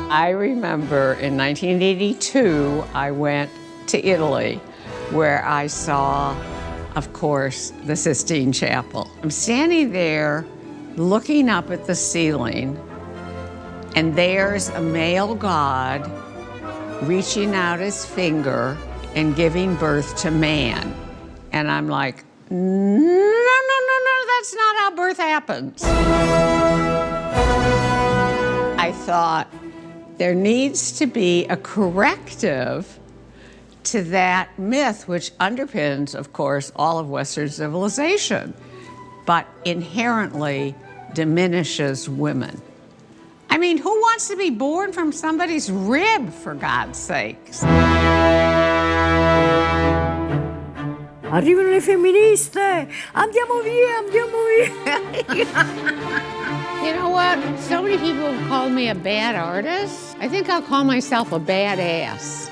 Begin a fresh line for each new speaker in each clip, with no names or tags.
I remember in 1982, I went to Italy, where I saw, of course, the Sistine Chapel. I'm standing there looking up at the ceiling, and there's a male god reaching out his finger and giving birth to man. And I'm like, no, that's not how birth happens. I thought, there needs to be a corrective to that myth, which underpins, of course, all of Western civilization, but inherently diminishes women. I mean, who wants to be born from somebody's rib, for God's sakes?
Arrivano le femministe! Andiamo via, andiamo via!
You know what? So many people have called me a bad artist. I think I'll call myself a badass.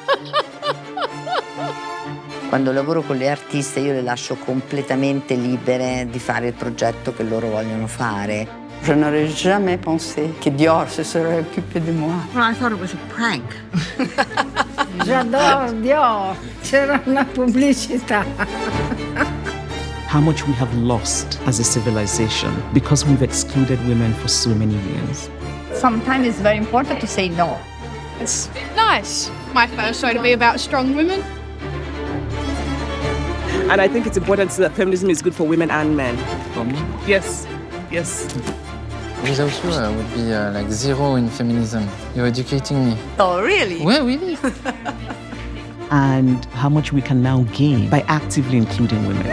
Quando lavoro con le artiste io le lascio completamente libere di fare il progetto che loro vogliono fare.
Je n'aurais jamais pensé que Dior se serait occupé de moi.
Well, I thought it was a prank.
J'adore Dior! C'era una pubblicità.
How much we have lost as a civilization because we've excluded women for so many years.
Sometimes it's very important to say no.
It's nice. My first show to be about strong women.
And I think it's important that feminism is good for women and men.
For me?
Yes, yes.
Without you, I would be like zero in feminism. You're educating me.
Oh, really?
Ouais, oui.
And how much we can now gain by actively including women.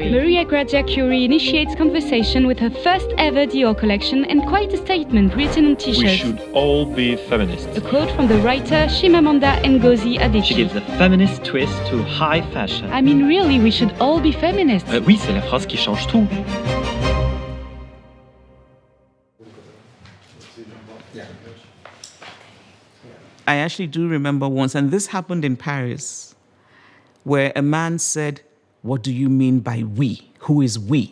Maria Grazia Chiuri initiates conversation with her first ever Dior collection and quite a statement written on t-shirts.
We should all be feminists.
A quote from the writer Chimamanda Ngozi Adichie.
She gives a feminist twist to high fashion.
I mean, really, we should all be feminists.
Oui, c'est la phrase qui change tout.
I actually do remember once, and this happened in Paris, where a man said, "What do you mean by we? Who is we?"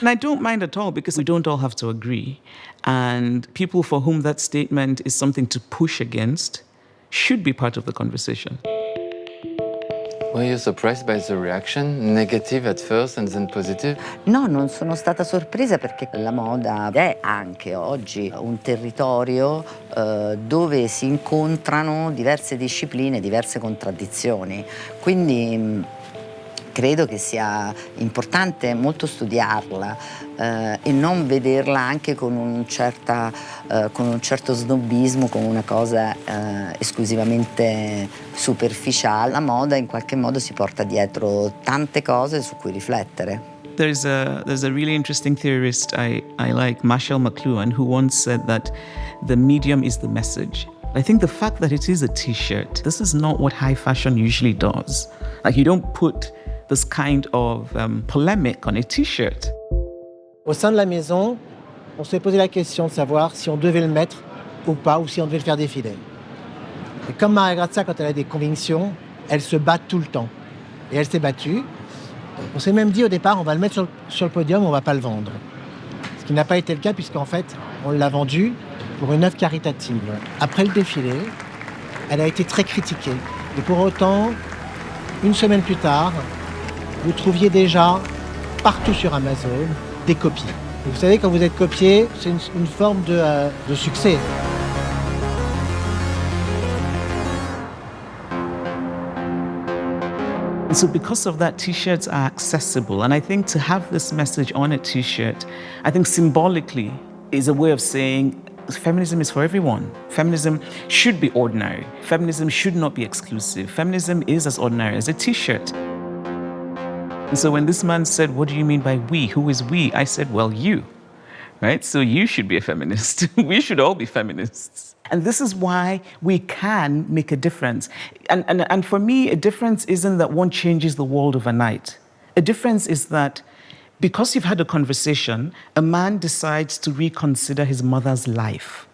And I don't mind at all because we don't all have to agree. And people for whom that statement is something to push against should be part of the conversation.
Were you surprised by the reaction? Negative at first and then positive?
No, non sono stata sorpresa perché la moda è anche oggi un territorio dove si incontrano diverse discipline, diverse contraddizioni. Quindi credo che sia importante molto studiarla e non vederla anche con un certo snobismo, come una cosa esclusivamente superficiale. La moda in qualche modo si porta dietro tante cose su cui riflettere.
There's a really interesting theorist I like, Marshall McLuhan, who once said that the medium is the message. I think the fact that it is a t-shirt, this is not what high fashion usually does. Like, you don't put this kind of polemic on a t-shirt.
Au sein de la maison, on s'est posé la question de savoir si on devait le mettre ou pas, ou si on devait le faire défiler. Et comme Maria Grazia, quand elle a des convictions, elle se bat tout le temps. Et elle s'est battue. On s'est même dit au départ, on va le mettre sur le podium, on va pas le vendre. Ce qui n'a pas été le cas, puisqu'en fait, on l'a vendu pour une œuvre caritative. Après le défilé, elle a été très critiquée. Et pour autant, une semaine plus tard, vous trouviez déjà partout sur Amazon des copies. Et vous savez, quand vous êtes copié, c'est une forme de succès.
And so because of that, t-shirts are accessible. And I think to have this message on a t-shirt, I think symbolically is a way of saying feminism is for everyone. Feminism should be ordinary. Feminism should not be exclusive. Feminism is as ordinary as a t-shirt. And so when this man said, what do you mean by we? Who is we? I said, well, you, right? So you should be a feminist. We should all be feminists. And this is why we can make a difference. And for me, a difference isn't that one changes the world overnight. A difference is that because you've had a conversation, a man decides to reconsider his mother's life.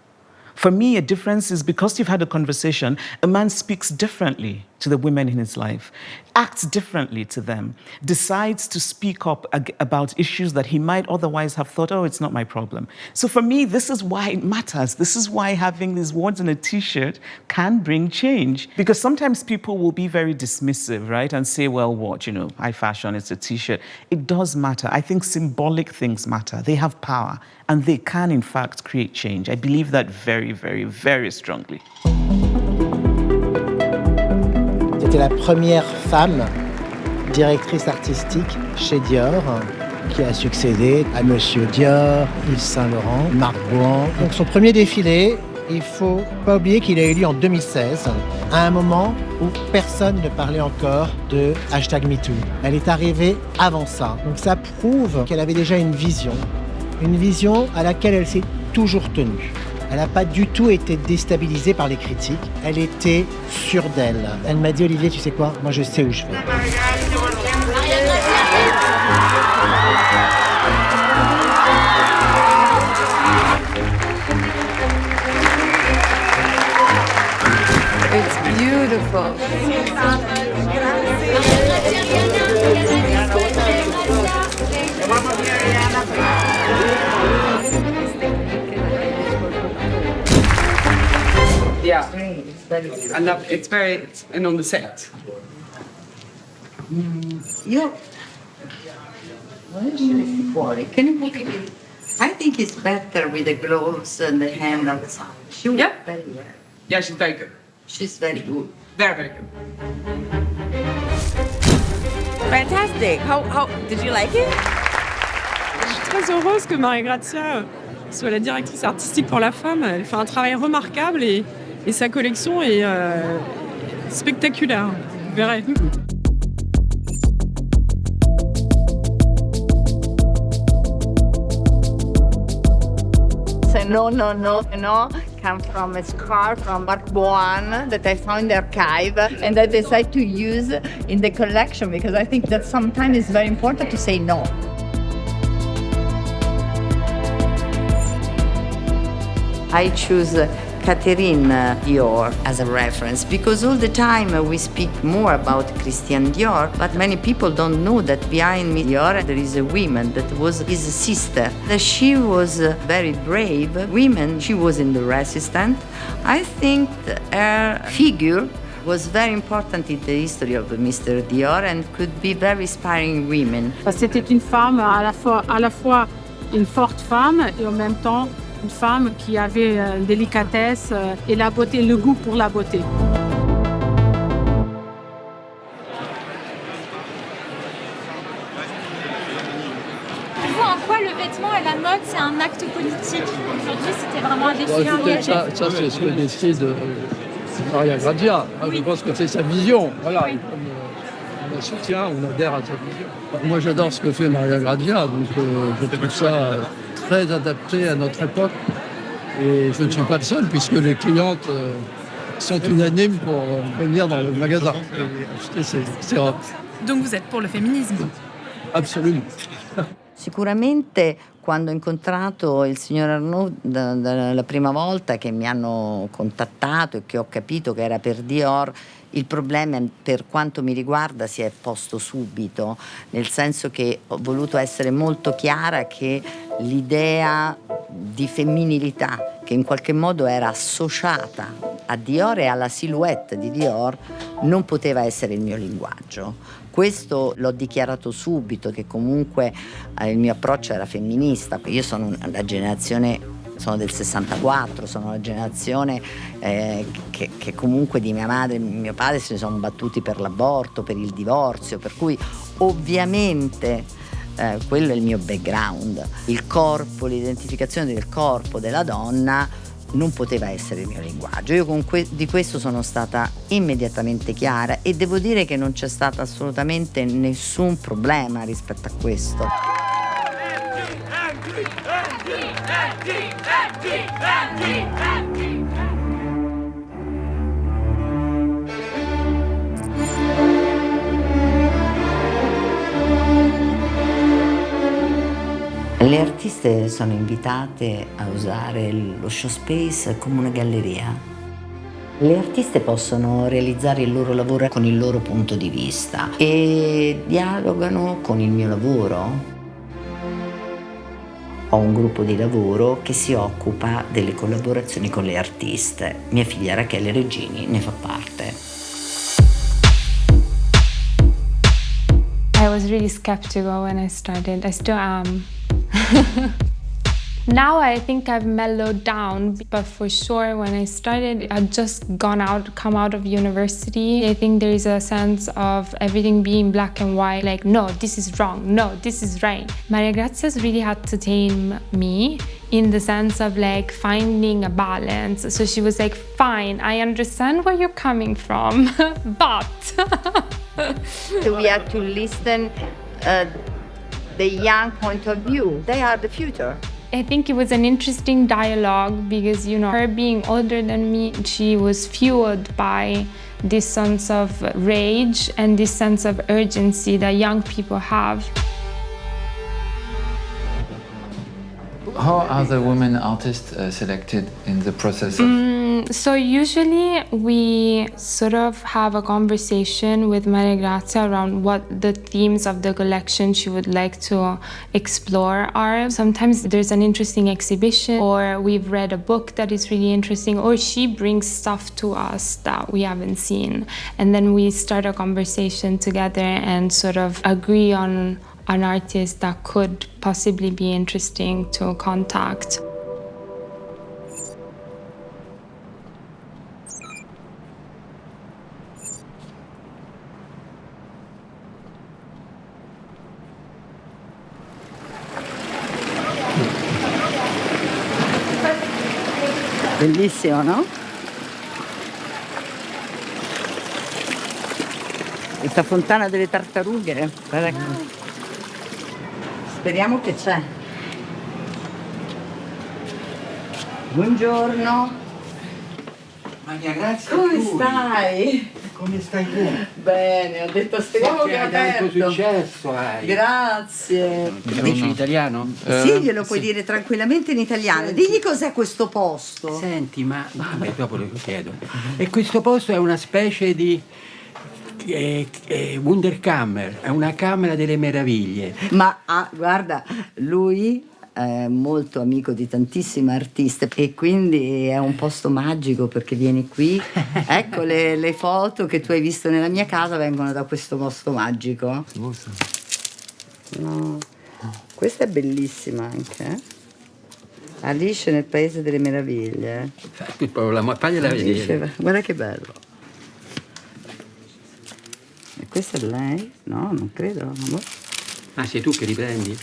For me, a difference is because you've had a conversation, a man speaks differently to the women in his life, acts differently to them, decides to speak up about issues that he might otherwise have thought, oh, it's not my problem. So for me, this is why it matters. This is why having these words on a T-shirt can bring change. Because sometimes people will be very dismissive, right? And say, well, what, high fashion, it's a T-shirt. It does matter. I think symbolic things matter. They have power. And they can, in fact, create change. I believe that very, very, very strongly.
C'était la première femme directrice artistique chez Dior qui a succédé à Monsieur Dior, Yves Saint Laurent, Marc Bohan. Donc son premier défilé, il ne faut pas oublier qu'il a eu lieu en 2016, à un moment où personne ne parlait encore de #MeToo. Elle est arrivée avant ça. Donc ça prouve qu'elle avait déjà une vision à laquelle elle s'est toujours tenue. Elle n'a pas du tout été déstabilisée par les critiques. Elle était sûre d'elle. Elle m'a dit, Olivier, tu sais quoi? Moi, je sais où je vais.
It's beautiful.
Yeah, and it's and on the set.
Can you look at it? I think it's better with the gloves and the handles. She was very well.
Yeah, she's very good.
She's very good.
Very, very good.
Fantastic. How did you like it?
Je suis très heureuse que Maria Grazia soit la directrice artistique pour la femme. Elle fait un travail remarquable et sa collection est spectaculaire. Vous verrez.
No, come from a scarf from Marc Bohan that I found in the archive and I decided to use in the collection because I think that sometimes it's very important to say no. I choose Catherine Dior as a reference because all the time we speak more about Christian Dior, but many people don't know that behind Dior there is a woman that was his sister. She was very brave woman. She was in the resistance. I think her figure was very important in the history of Mr. Dior and could be very inspiring women.
C'était une femme à la fois une forte femme et en même temps une femme qui avait une délicatesse et la beauté, le goût pour la beauté.
Tu vois en quoi le vêtement et la mode, c'est un acte politique. Aujourd'hui, c'était vraiment un défi engagé.
Ça c'est ce que décide Maria Grazia. Je pense que c'est sa vision. Voilà. Oui. On la soutient, on adhère à sa vision. Moi, j'adore ce que fait Maria Grazia, donc je trouve ça très adapté à notre époque. Et je ne suis pas le seul, puisque les clientes sont unanimes pour venir dans le magasin et acheter ces robes.
Donc vous êtes pour le féminisme?
Absolument.
Sicuramente quando ho incontrato il signor Arnaud la prima volta che mi hanno contattato e che ho capito che era per Dior, il problema per quanto mi riguarda si è posto subito, nel senso che ho voluto essere molto chiara che l'idea di femminilità che in qualche modo era associata a Dior e alla silhouette di Dior non poteva essere il mio linguaggio. Questo l'ho dichiarato subito, che comunque il mio approccio era femminista. Io sono del 64, sono una generazione che comunque di mia madre e mio padre si sono battuti per l'aborto, per il divorzio, per cui ovviamente quello è il mio background. Il corpo, l'identificazione del corpo della donna non poteva essere il mio linguaggio. Io di questo sono stata immediatamente chiara e devo dire che non c'è stato assolutamente nessun problema rispetto a questo. Le artiste sono invitate a usare lo show space come una galleria. Le artiste possono realizzare il loro lavoro con il loro punto di vista e dialogano con il mio lavoro. Ho un gruppo di lavoro che si occupa delle collaborazioni con le artiste. Mia figlia Rachele Regini ne fa parte.
I was really skeptical when I started. I still am. Now I think I've mellowed down, but for sure when I started, I'd just come out of university. I think there is a sense of everything being black and white, like, no, this is wrong, no, this is right. Maria Grazia's really had to tame me in the sense of like finding a balance. So she was like, fine, I understand where you're coming from, but...
So we have to listen the young point of view. They are the future.
I think it was an interesting dialogue because, you know, her being older than me, she was fueled by this sense of rage and this sense of urgency that young people have.
How are the women artists selected in the process of...
So usually we sort of have a conversation with Maria Grazia around what the themes of the collection she would like to explore are. Sometimes there's an interesting exhibition, or we've read a book that is really interesting, or she brings stuff to us that we haven't seen. And then we start a conversation together and sort of agree on an artist that could possibly be interesting to contact.
Bellissimo, no? Questa fontana delle tartarughe. Speriamo che c'è. Buongiorno.
Maria Grazia
Come
Chiuri.
stai?
Come stai tu?
Bene, ho detto speriamo che è aperto.
Tanto successo hai.
Grazie.
Lo dici in italiano?
Sì, glielo puoi dire tranquillamente in italiano.
Senti.
Digli cos'è questo posto.
Senti, ma vabbè, dopo lo chiedo. E questo posto è una specie di Wunderkammer, è una camera delle meraviglie.
Ma guarda, lui è molto amico di tantissime artiste e quindi è un posto magico perché vieni qui. Ecco, le foto che tu hai visto nella mia casa vengono da questo posto magico. No. Questa è bellissima anche. Alice nel Paese delle Meraviglie.
Fagliela vedere.
Guarda che bello. E questa è lei? No, non credo.
Ah, sei tu che riprendi?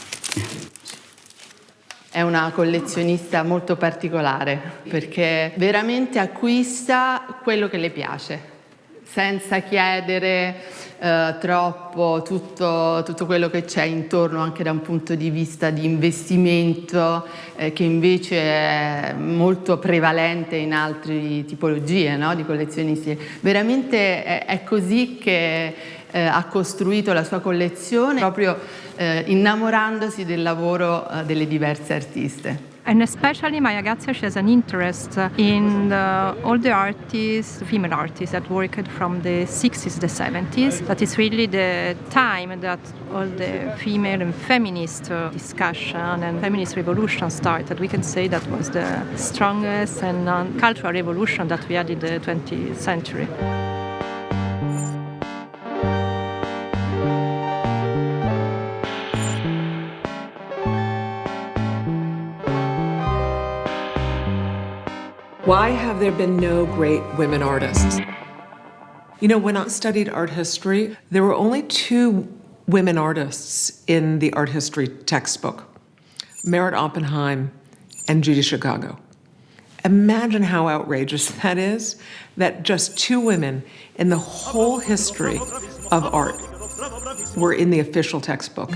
È una collezionista molto particolare perché veramente acquista quello che le piace, senza chiedere troppo tutto quello che c'è intorno, anche da un punto di vista di investimento che invece è molto prevalente in altre tipologie, no? Di collezionisti. Veramente è così che ha costruito la sua collezione, proprio innamorandosi del lavoro delle diverse artiste.
And especially Maria Grazia, she has an interest in all the artists, female artists that worked from the 60s, the 70s. That is really the time that all the female and feminist discussion and feminist revolution started. We can say that was the strongest and cultural revolution that we had in the 20th century.
Why have there been no great women artists? You know, when I studied art history, there were only 2 women artists in the art history textbook, Merritt Oppenheim and Judy Chicago. Imagine how outrageous that is, that just 2 women in the whole history of art were in the official textbook.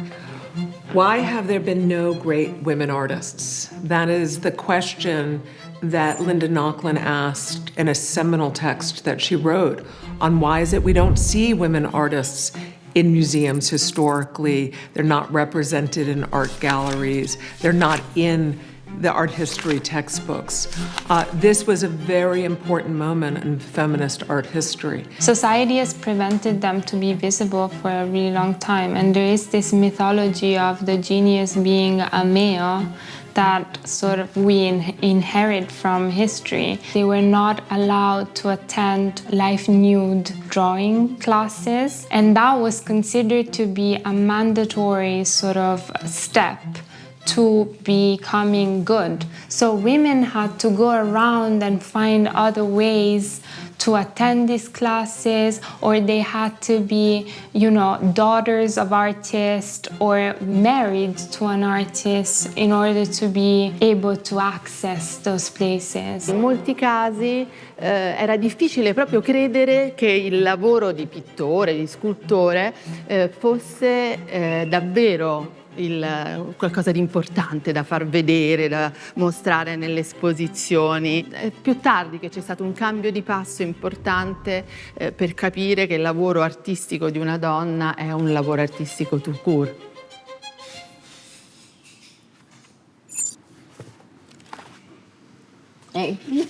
Why have there been no great women artists? That is the question that Linda Nochlin asked in a seminal text that she wrote on why is it we don't see women artists in museums historically. They're not represented in art galleries. They're not in the art history textbooks. This was a very important moment in feminist art history.
Society has prevented them to be visible for a really long time, and there is this mythology of the genius being a male that sort of we inherit from history. They were not allowed to attend life nude drawing classes, and that was considered to be a mandatory sort of step to becoming good. So women had to go around and find other ways to attend these classes, or they had to be, you know, daughters of artists or married to an artist in order to be able to access those places.
In molti casi era difficile proprio credere che il lavoro di pittore, di scultore fosse davvero qualcosa di importante da far vedere, da mostrare nelle esposizioni. È più tardi che c'è stato un cambio di passo importante per capire che il lavoro artistico di una donna è un lavoro artistico tout court.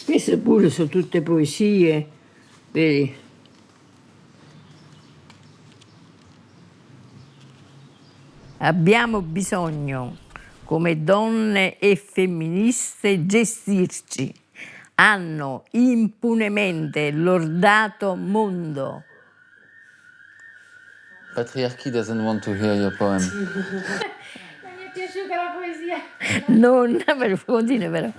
Queste pure sono tutte poesie, vedi? Abbiamo bisogno, come donne e femministe, gestirci. Hanno impunemente lordato mondo.
Patriarchy doesn't want to hear your poem.
Mi è piaciuta la poesia.
Non, continua però.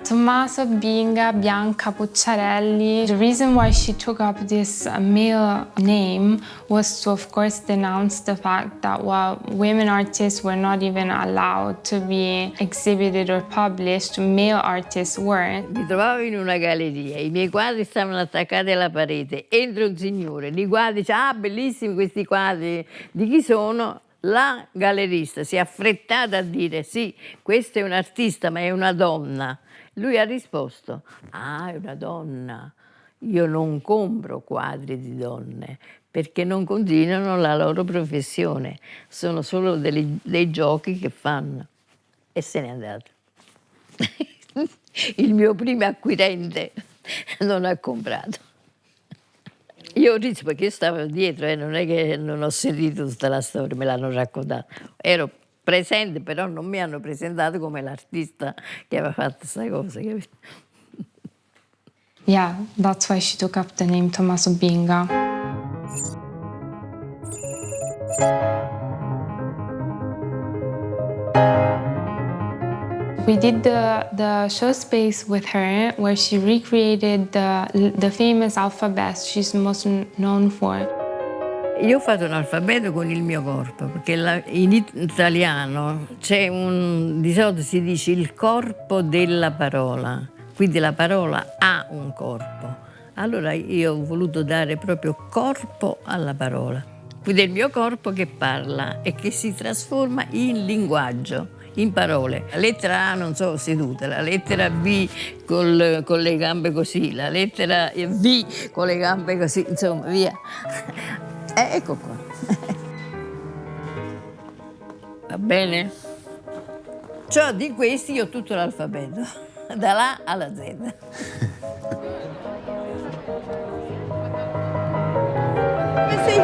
Tommaso Binga Bianca Pucciarelli. The reason why she took up this male name was to, of course, denounce the fact that while women artists were not even allowed to be exhibited or published, male artists were.
Mi trovavo in una galleria, i miei quadri stavano attaccati alla parete, entra un signore, li guarda e dice: ah, bellissimi questi quadri, di chi sono? La gallerista si è affrettata a dire: sì, questa è un artista, ma è una donna. Lui ha risposto: ah, è una donna. Io non compro quadri di donne perché non continuano la loro professione, sono solo dei giochi che fanno. E se n'è andato. Il mio primo acquirente non ha comprato. Io ho riso perché io stavo dietro, non è che non ho sentito tutta la storia, me l'hanno raccontata. Ero presente, però non mi hanno presentato come l'artista che aveva fatto questa cosa.
Yeah, that's why she took up the name Tommaso Binga. We did the show space with her where she recreated the famous alphabet she's most known for.
Io ho fatto un alfabeto con il mio corpo, perché in italiano c'è di solito si dice il corpo della parola, quindi la parola ha un corpo. Allora io ho voluto dare proprio corpo alla parola. Quindi è il mio corpo che parla e che si trasforma in linguaggio, in parole. La lettera A non so seduta, la lettera B con le gambe così, la lettera V con le gambe così, insomma, via. Ecco qua. Va bene? Cioè di questi io ho tutto l'alfabeto, dall'A alla Z.
Ma sei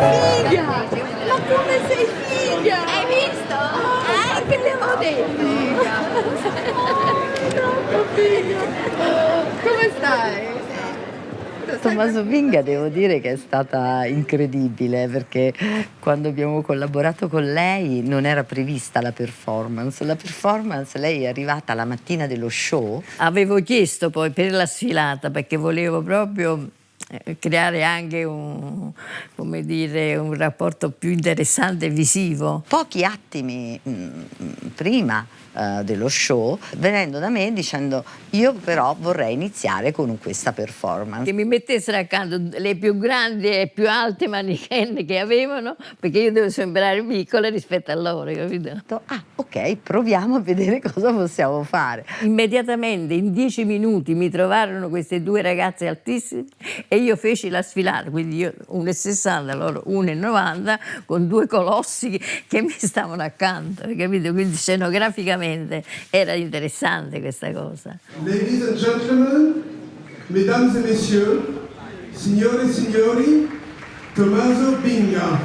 figa! Ma come sei figa! Hai visto? Che le avevo detto? Troppo figa! Come stai?
Tommaso Binga devo dire che è stata incredibile, perché quando abbiamo collaborato con lei non era prevista la performance. La performance, lei è arrivata la mattina dello show.
Avevo chiesto poi per la sfilata, perché volevo proprio creare anche come dire, un rapporto più interessante visivo.
Pochi attimi prima dello show, venendo da me dicendo io però vorrei iniziare con questa performance.
Che mi mettessero accanto le più grandi e più alte manichenne che avevano, perché io devo sembrare piccola rispetto a loro, capito?
Ah, ok, proviamo a vedere cosa possiamo fare.
Immediatamente, in 10 minuti, mi trovarono queste due ragazze altissime e io feci la sfilata, quindi io 1,60, loro 1,90, con due colossi che mi stavano accanto, capito? Quindi scenograficamente era interessante questa cosa.
Ladies and gentlemen, mesdames et messieurs, signore e signori, Tommaso Binga.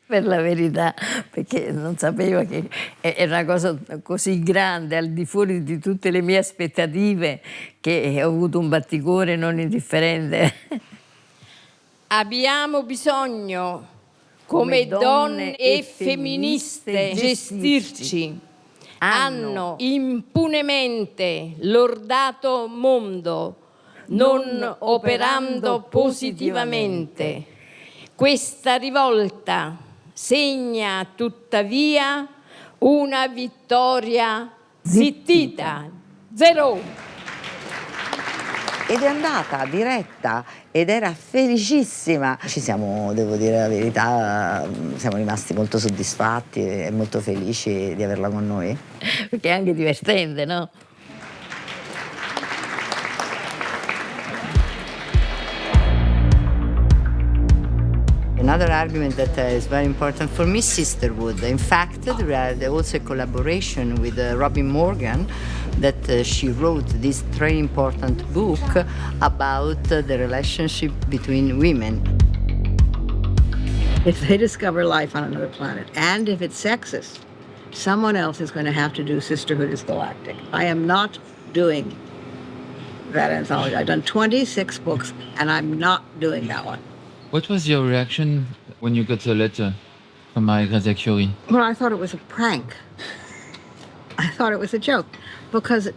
Per la verità, perché non sapevo che era una cosa così grande, al di fuori di tutte le mie aspettative, che ho avuto un batticuore non indifferente.
Abbiamo bisogno, come donne e femministe, gestirci. Hanno impunemente lordato mondo, non operando positivamente. Questa rivolta segna tuttavia una vittoria zittita. 0.
Ed è andata diretta ed era felicissima. Ci siamo, devo dire la verità, siamo rimasti molto soddisfatti e molto felici di averla con noi.
Perché è anche divertente, no?
Another argument that is very important for me, sisterhood. In fact, there are also a collaboration with Robin Morgan that she wrote this very important book about the relationship between women.
If they discover life on another planet, and if it's sexist, someone else is going to have to do Sisterhood is Galactic. I am not doing that anthology. I've done 26 books, and I'm not doing that one.
What was your reaction when you got the letter from Maria Grazia Chiuri?
Well, I thought it was a prank. I thought it was a joke, because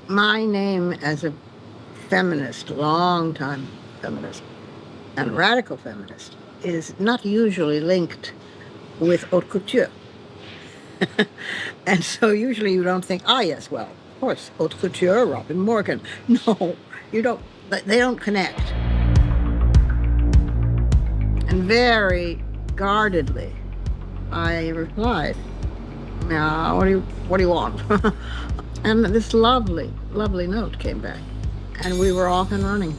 my name as a feminist, long-time feminist, and radical feminist, is not usually linked with haute couture. And so usually you don't think, yes, well, of course, haute couture, Robin Morgan. No, you don't, they don't connect. And very guardedly, I replied, what do you want? And this lovely, lovely note came back. And we were off and running.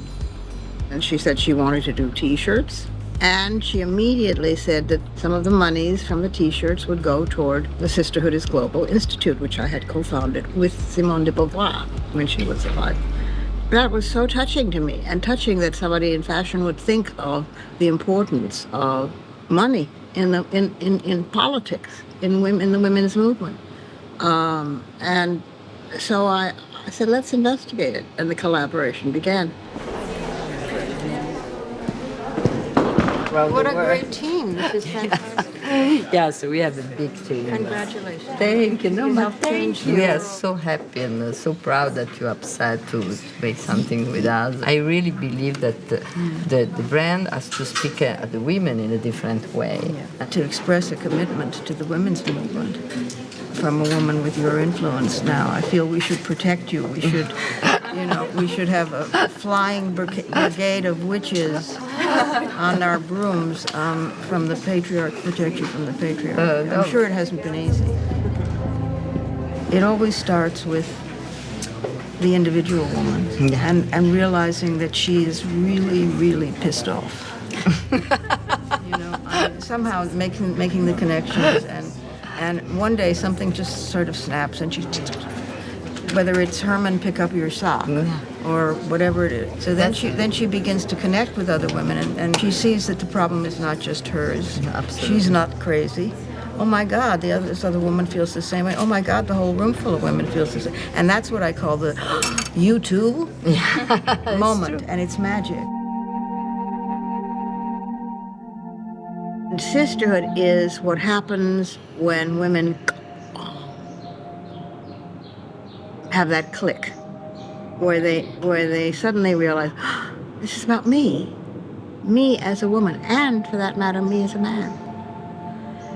And she said she wanted to do T-shirts. And she immediately said that some of the monies from the T-shirts would go toward the Sisterhood is Global Institute, which I had co-founded with Simone de Beauvoir when she was alive. That was so touching to me, and touching that somebody in fashion would think of the importance of money in politics, in the women's movement. And so I said, let's investigate it, and the collaboration began. What a great team. This is fantastic.
Yeah, so we have a big team.
Congratulations.
Thank you. No,
You
but
have
thank
changed
you. We
your-
are so happy and so proud that you upset to make something with us. I really believe that the brand has to speak at the women in a different way.
To express a commitment to the women's movement from a woman with your influence now, I feel we should protect you. We should, we should have a flying brigade of witches on our brooms from the patriarch, protect you from the patriarch. I'm sure it hasn't been easy. It always starts with the individual woman and realizing that she is really, really pissed off. Somehow making the connections, and one day something just sort of snaps, and she, whether it's Herman, pick up your sock, or whatever it is. So then she begins to connect with other women, and she sees that the problem is not just hers. She's not crazy. Oh my God, this other woman feels the same way. Oh my God, the whole room full of women feels the same. And that's what I call the you too moment, and it's magic. Sisterhood is what happens when women have that click where they suddenly realize, oh, this is about me as a woman, and for that matter, me as a man.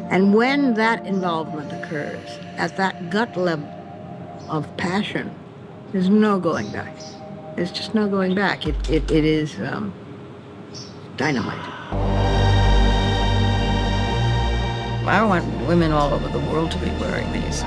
And when that involvement occurs at that gut level of passion, there's no going back. There's just no going back. It is dynamite. I want women all over the world to be wearing these.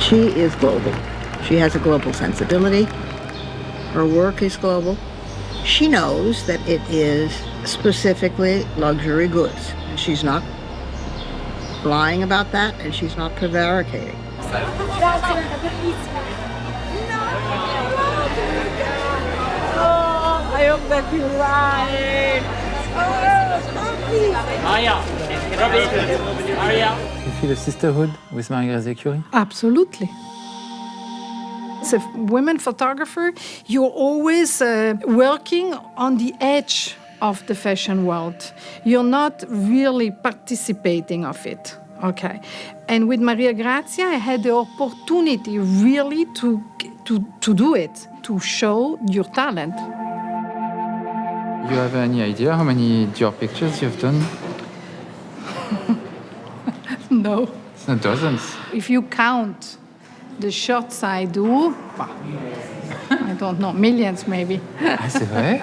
She is global. She has a global sensibility. Her work is global. She knows that it is specifically luxury goods. She's not lying about that, and she's not prevaricating.
I hope that you're right.
You feel a sisterhood with Maria Grazia Chiuri?
Absolutely. As a women photographer, you're always working on the edge of the fashion world. You're not really participating of it, okay? And with Maria Grazia, I had the opportunity really to do it, to show your talent.
You have any idea how many Dior pictures you've done?
No.
It's not dozens.
If you count the shots I do, I don't know, millions maybe.
Ah, c'est vrai?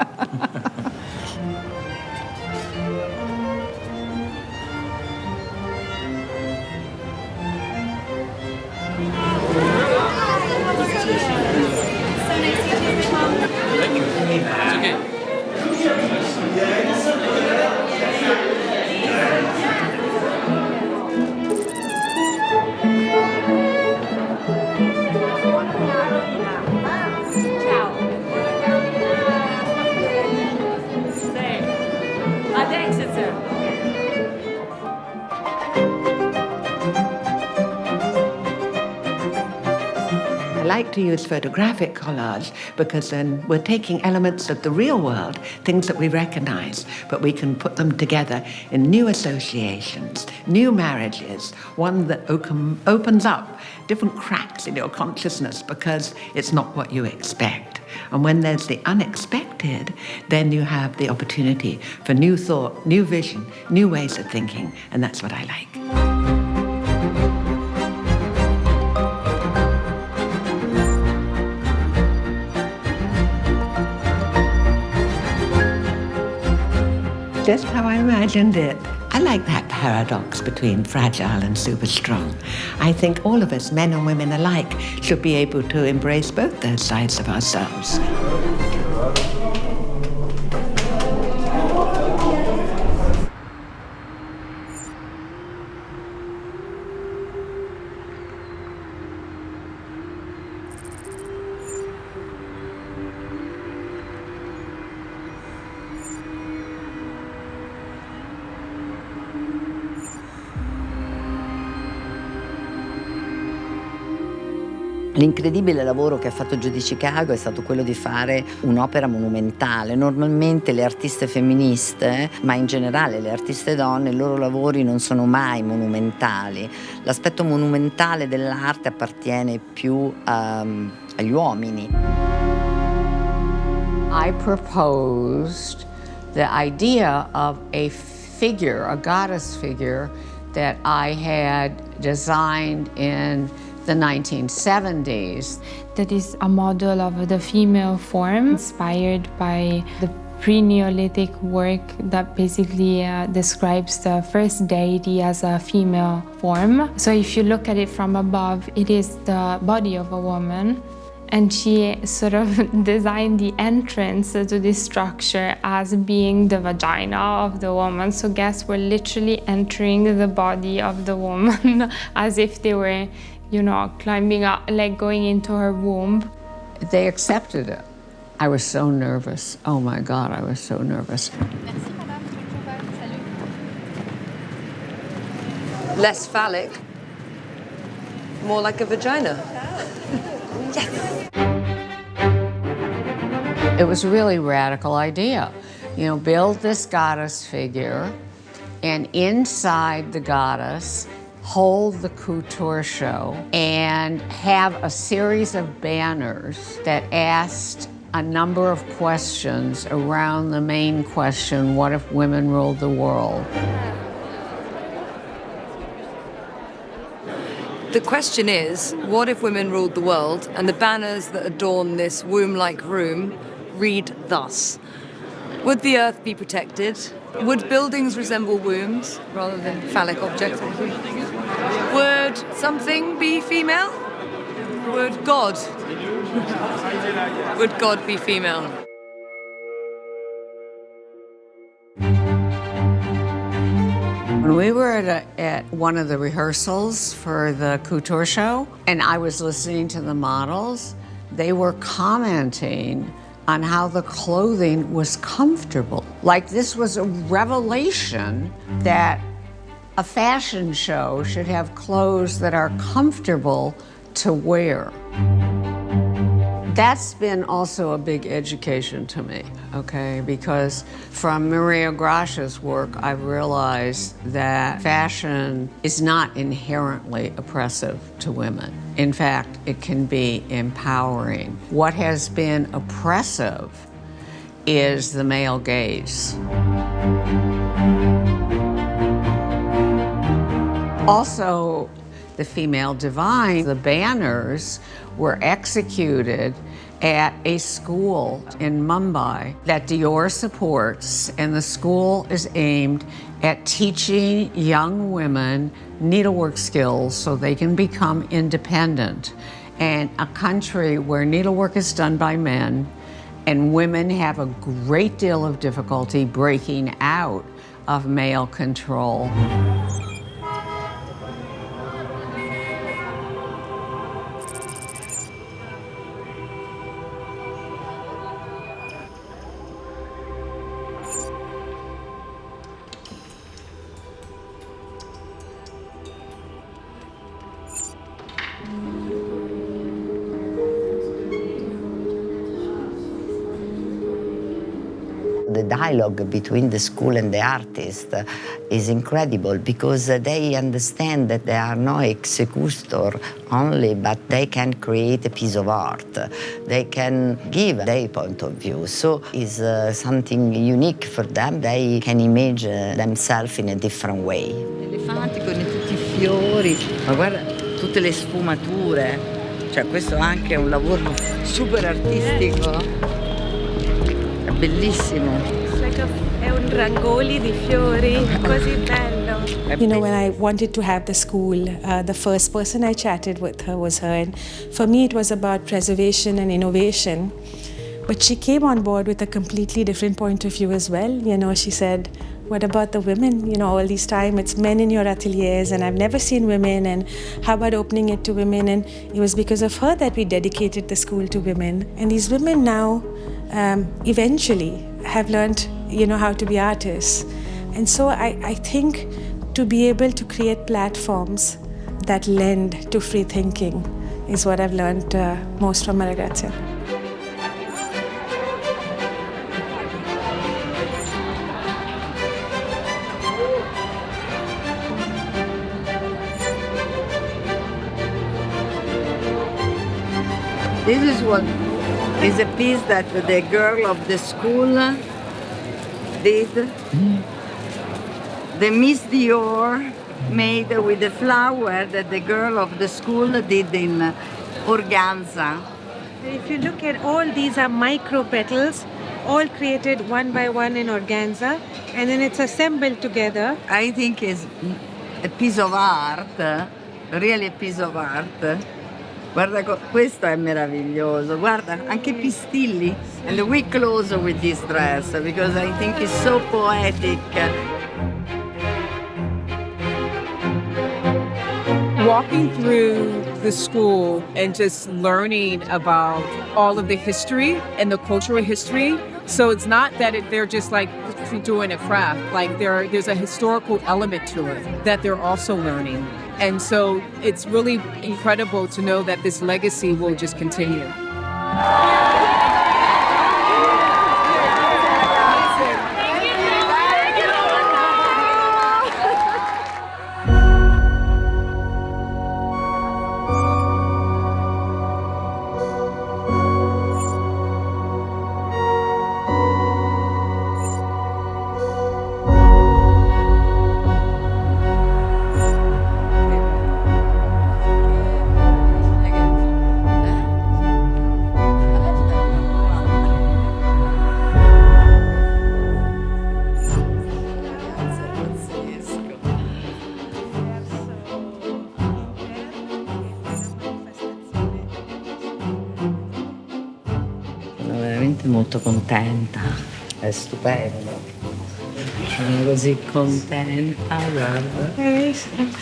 I like to use photographic collage because then we're taking elements of the real world, things that we recognize, but we can put them together in new associations, new marriages, one that opens up different cracks in your consciousness because it's not what you expect. And when there's the unexpected, then you have the opportunity for new thought, new vision, new ways of thinking, and that's what I like. Just how I imagined it. I like that paradox between fragile and super strong. I think all of us, men and women alike, should be able to embrace both those sides of ourselves.
L'incredibile lavoro che ha fatto Giù di Chicago è stato quello di fare un'opera monumentale. Normalmente le artiste femministe, ma in generale le artiste donne, i loro lavori non sono mai monumentali. L'aspetto monumentale dell'arte appartiene più agli uomini.
I proposed the idea of a figure, a goddess figure, that I had designed in the 1970s.
That is a model of the female form inspired by the pre-Neolithic work that basically describes the first deity as a female form. So if you look at it from above, it is the body of a woman, and she sort of designed the entrance to this structure as being the vagina of the woman. So guests were literally entering the body of the woman as if they were, you know, climbing up, like going into her womb.
They accepted it. I was so nervous. Oh my God, I was so nervous.
Less phallic.
more like a vagina.
It was a really radical idea. You know, build this goddess figure, and inside the goddess, hold the couture show, and have a series of banners that asked a number of questions around the main question, what if women ruled the world?
The question is, what if women ruled the world? And the banners that adorn this womb-like room read thus. Would the earth be protected? Would buildings resemble wombs rather than phallic objects? Would something be female? Would God? Would God be female?
When we were at one of the rehearsals for the couture show, and I was listening to the models, they were commenting on how the clothing was comfortable. Like this was a revelation that a fashion show should have clothes that are comfortable to wear. That's been also a big education to me, okay? Because from Maria Grazia's work, I've realized that fashion is not inherently oppressive to women. In fact, it can be empowering. What has been oppressive is the male gaze. Also, the female divine, the banners were executed at a school in Mumbai that Dior supports, and the school is aimed at teaching young women needlework skills so they can become independent. And a country where needlework is done by men and women have a great deal of difficulty breaking out of male control.
The dialogue between the school and the artist is incredible because they understand that they are no executor only, but they can create a piece of art. They can give their point of view. So it's something unique for them. They can imagine themselves in a different way. Elefanti con tutti i fiori, ma guarda tutte le sfumature. Cioè questo anche è un lavoro super artistico. Bellissimo.
È un rangoli di fiori, così bello. You know, when I wanted to have the school, the first person I chatted with her was her. And for me, it was about preservation and innovation. But she came on board with a completely different point of view as well. You know, she said, what about the women? You know, all this time it's men in your ateliers and I've never seen women, and how about opening it to women? And it was because of her that we dedicated the school to women. And these women now eventually have learned, you know, how to be artists. And so I think to be able to create platforms that lend to free thinking is what I've learned most from Maria Grazia.
This is what is a piece that the girl of the school did. The Miss Dior made with the flower that the girl of the school did in organza.
If you look at all these are micro petals, all created one by one in organza, and then it's assembled together.
I think it's a piece of art, really a piece of art. Guarda, questo è meraviglioso. Guarda, anche pistilli. And we close with this dress because I think it's so poetic.
Walking through the school and just learning about all of the history and the cultural history. So it's not that they're just like doing a craft. Like there's a historical element to it that they're also learning. And so it's really incredible to know that this legacy will just continue.
Sono veramente molto contenta, è stupendo. Sono così contenta, guarda.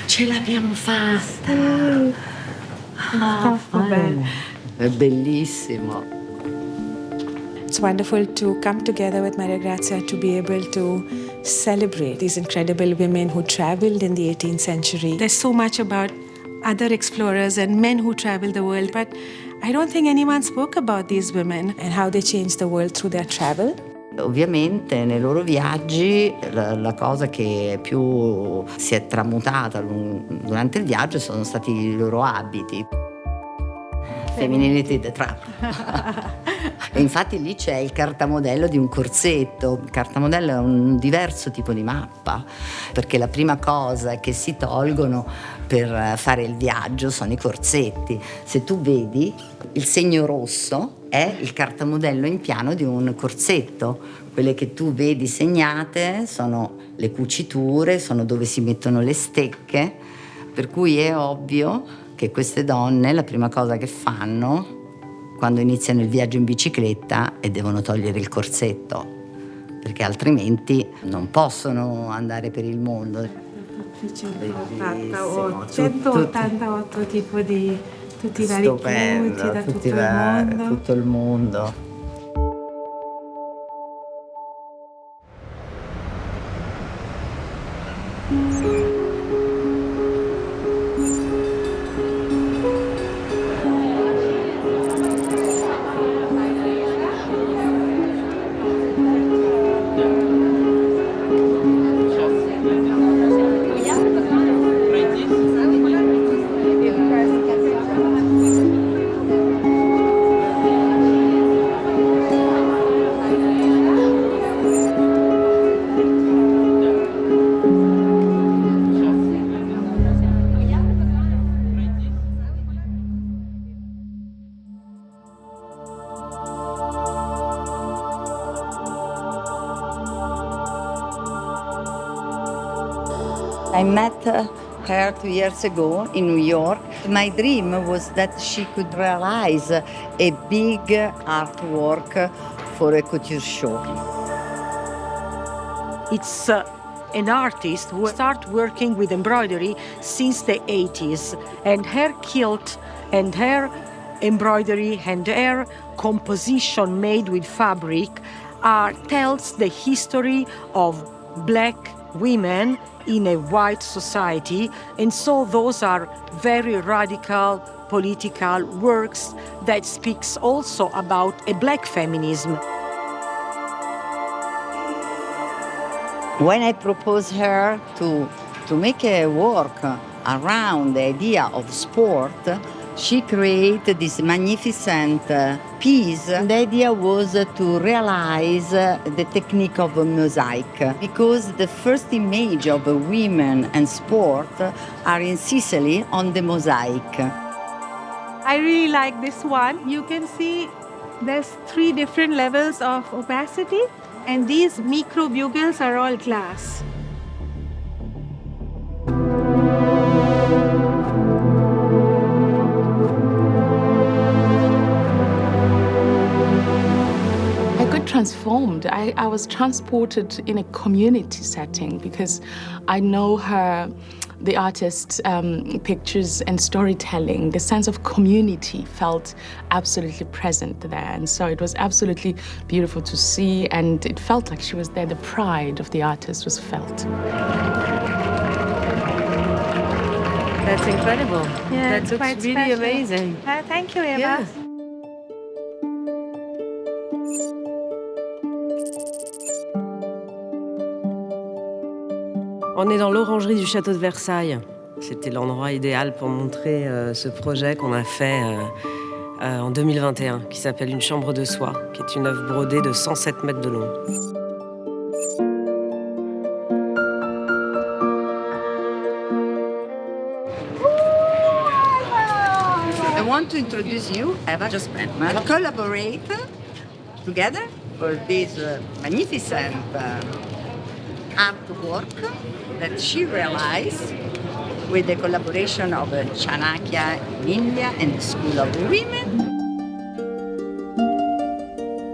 Ce l'abbiamo fatta! È bellissimo.
It's wonderful to come together with Maria Grazia to be able to celebrate these incredible women who traveled in the 18th century. There's so much about other explorers and men who traveled the world, but I don't think anyone spoke about these women and how they changed the world through their travel.
Ovviamente nei loro viaggi la cosa che più si è tramutata durante il viaggio sono stati i loro abiti. Femininity the Trap. E infatti lì c'è il cartamodello di un corsetto. Il cartamodello è un diverso tipo di mappa, perché la prima cosa che si tolgono per fare il viaggio sono i corsetti. Se tu vedi, il segno rosso è il cartamodello in piano di un corsetto. Quelle che tu vedi segnate sono le cuciture, sono dove si mettono le stecche, per cui è ovvio che queste donne la prima cosa che fanno quando iniziano il viaggio in bicicletta è devono togliere il corsetto, perché altrimenti non possono andare per il mondo.
188 tipi di tutti i vari punti da tutto il mondo.
I met her 2 years ago in New York. My dream was that she could realize a big artwork for a couture show.
It's an artist who started working with embroidery since the 80s, and her kilt and her embroidery and her composition made with fabric tells the history of black women in a white society, and so those are very radical political works that speaks also about a black feminism.
When I proposed her to make a work around the idea of sport, she created this magnificent piece. The idea was to realize the technique of a mosaic, because the first image of women and sport are in Sicily on the mosaic.
I really like this one. You can see there's 3 different levels of opacity, and these micro bugles are all glass.
Transformed. I was transported in a community setting because I know the artist's pictures and storytelling. The sense of community felt absolutely present there, and so it was absolutely beautiful to see, and it felt like she was there. The pride of the artist was felt.
That's incredible.
Yeah,
that looks really amazing.
Thank you, Eva.
Yeah. On est dans l'orangerie du château de Versailles. C'était l'endroit idéal pour montrer ce projet qu'on a fait en 2021, qui s'appelle Une chambre de soie, qui est une œuvre brodée de 107 mètres de long.
I want to introduce you, Eva Jospin, collaborate together for this magnificent artwork that she realized with the collaboration of Chanakya in India and the School of Women.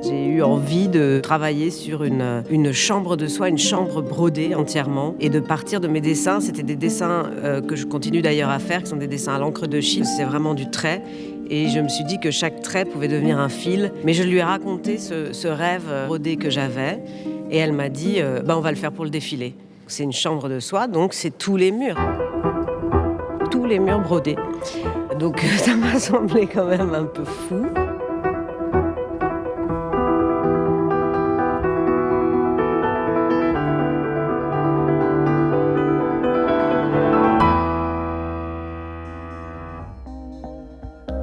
J'ai eu envie de travailler sur une chambre de soie, une chambre brodée entièrement, et de partir de mes dessins. C'était des dessins que je continue d'ailleurs à faire, qui sont des dessins à l'encre de Chine. C'est vraiment du trait. Et je me suis dit que chaque trait pouvait devenir un fil. Mais je lui ai raconté ce rêve brodé que j'avais. Et elle m'a dit, on va le faire pour le défilé. C'est une chambre de soie, donc c'est tous les murs. Tous les murs brodés. Donc ça m'a semblé quand même un peu fou.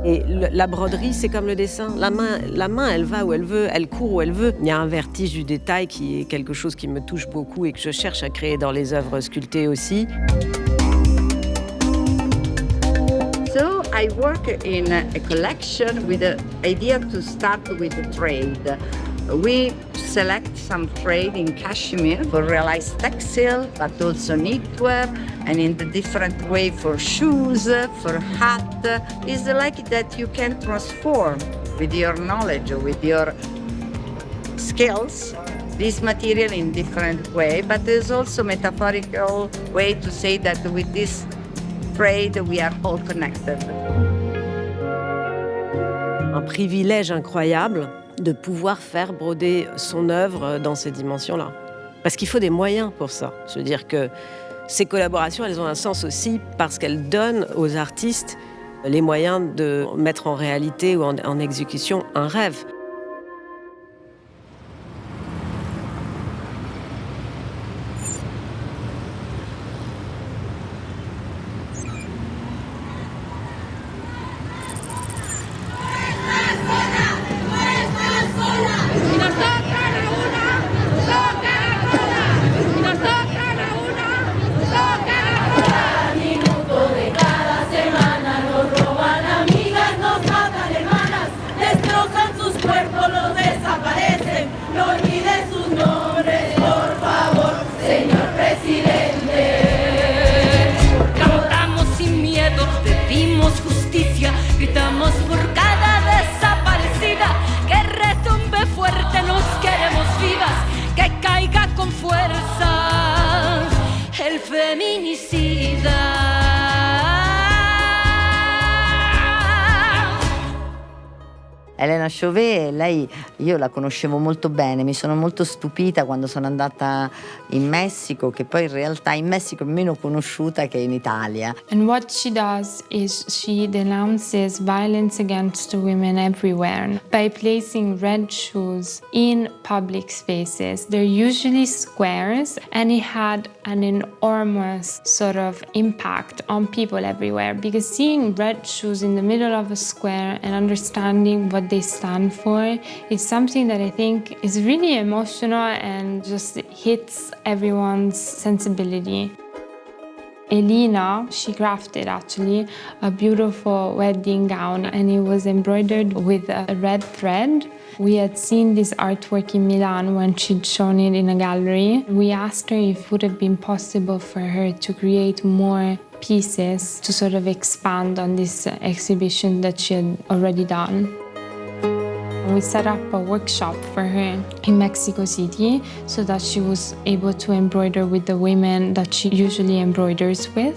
Et la broderie, c'est comme le dessin. La main, elle va où elle veut, elle court où elle veut. Il y a un vertige du détail qui est quelque chose qui me touche beaucoup et que je cherche à créer dans les œuvres sculptées aussi.
So I work in a collection with the idea to start with the trade. We select some trade in cashmere for realized textile, but also knitwear, and in the different way for shoes, for hat. It's like that you can transform with your knowledge, with your skills, this material in different way, but there's also metaphorical way to say that with this trade we are all connected.
Un privilège incroyable de pouvoir faire broder son œuvre dans ces dimensions-là. Parce qu'il faut des moyens pour ça. Je veux dire que ces collaborations, elles ont un sens aussi parce qu'elles donnent aux artistes les moyens de mettre en réalité ou en exécution un rêve.
Elena Chauvet, lei io la conoscevo molto bene, mi sono molto stupita quando sono andata in Messico, che poi in realtà in Messico è meno conosciuta che in Italia.
And what she does is she denounces violence against women everywhere by placing red shoes in public spaces. They're usually squares, and it had an enormous sort of impact on people everywhere, because seeing red shoes in the middle of a square and understanding what they stand for is something that I think is really emotional and just hits everyone's sensibility. Elena, she crafted actually a beautiful wedding gown, and it was embroidered with a red thread. We had seen this artwork in Milan when she'd shown it in a gallery. We asked her if it would have been possible for her to create more pieces to sort of expand on this exhibition that she had already done. We set up a workshop for her in Mexico City so that she was able to embroider with the women that she usually embroiders with.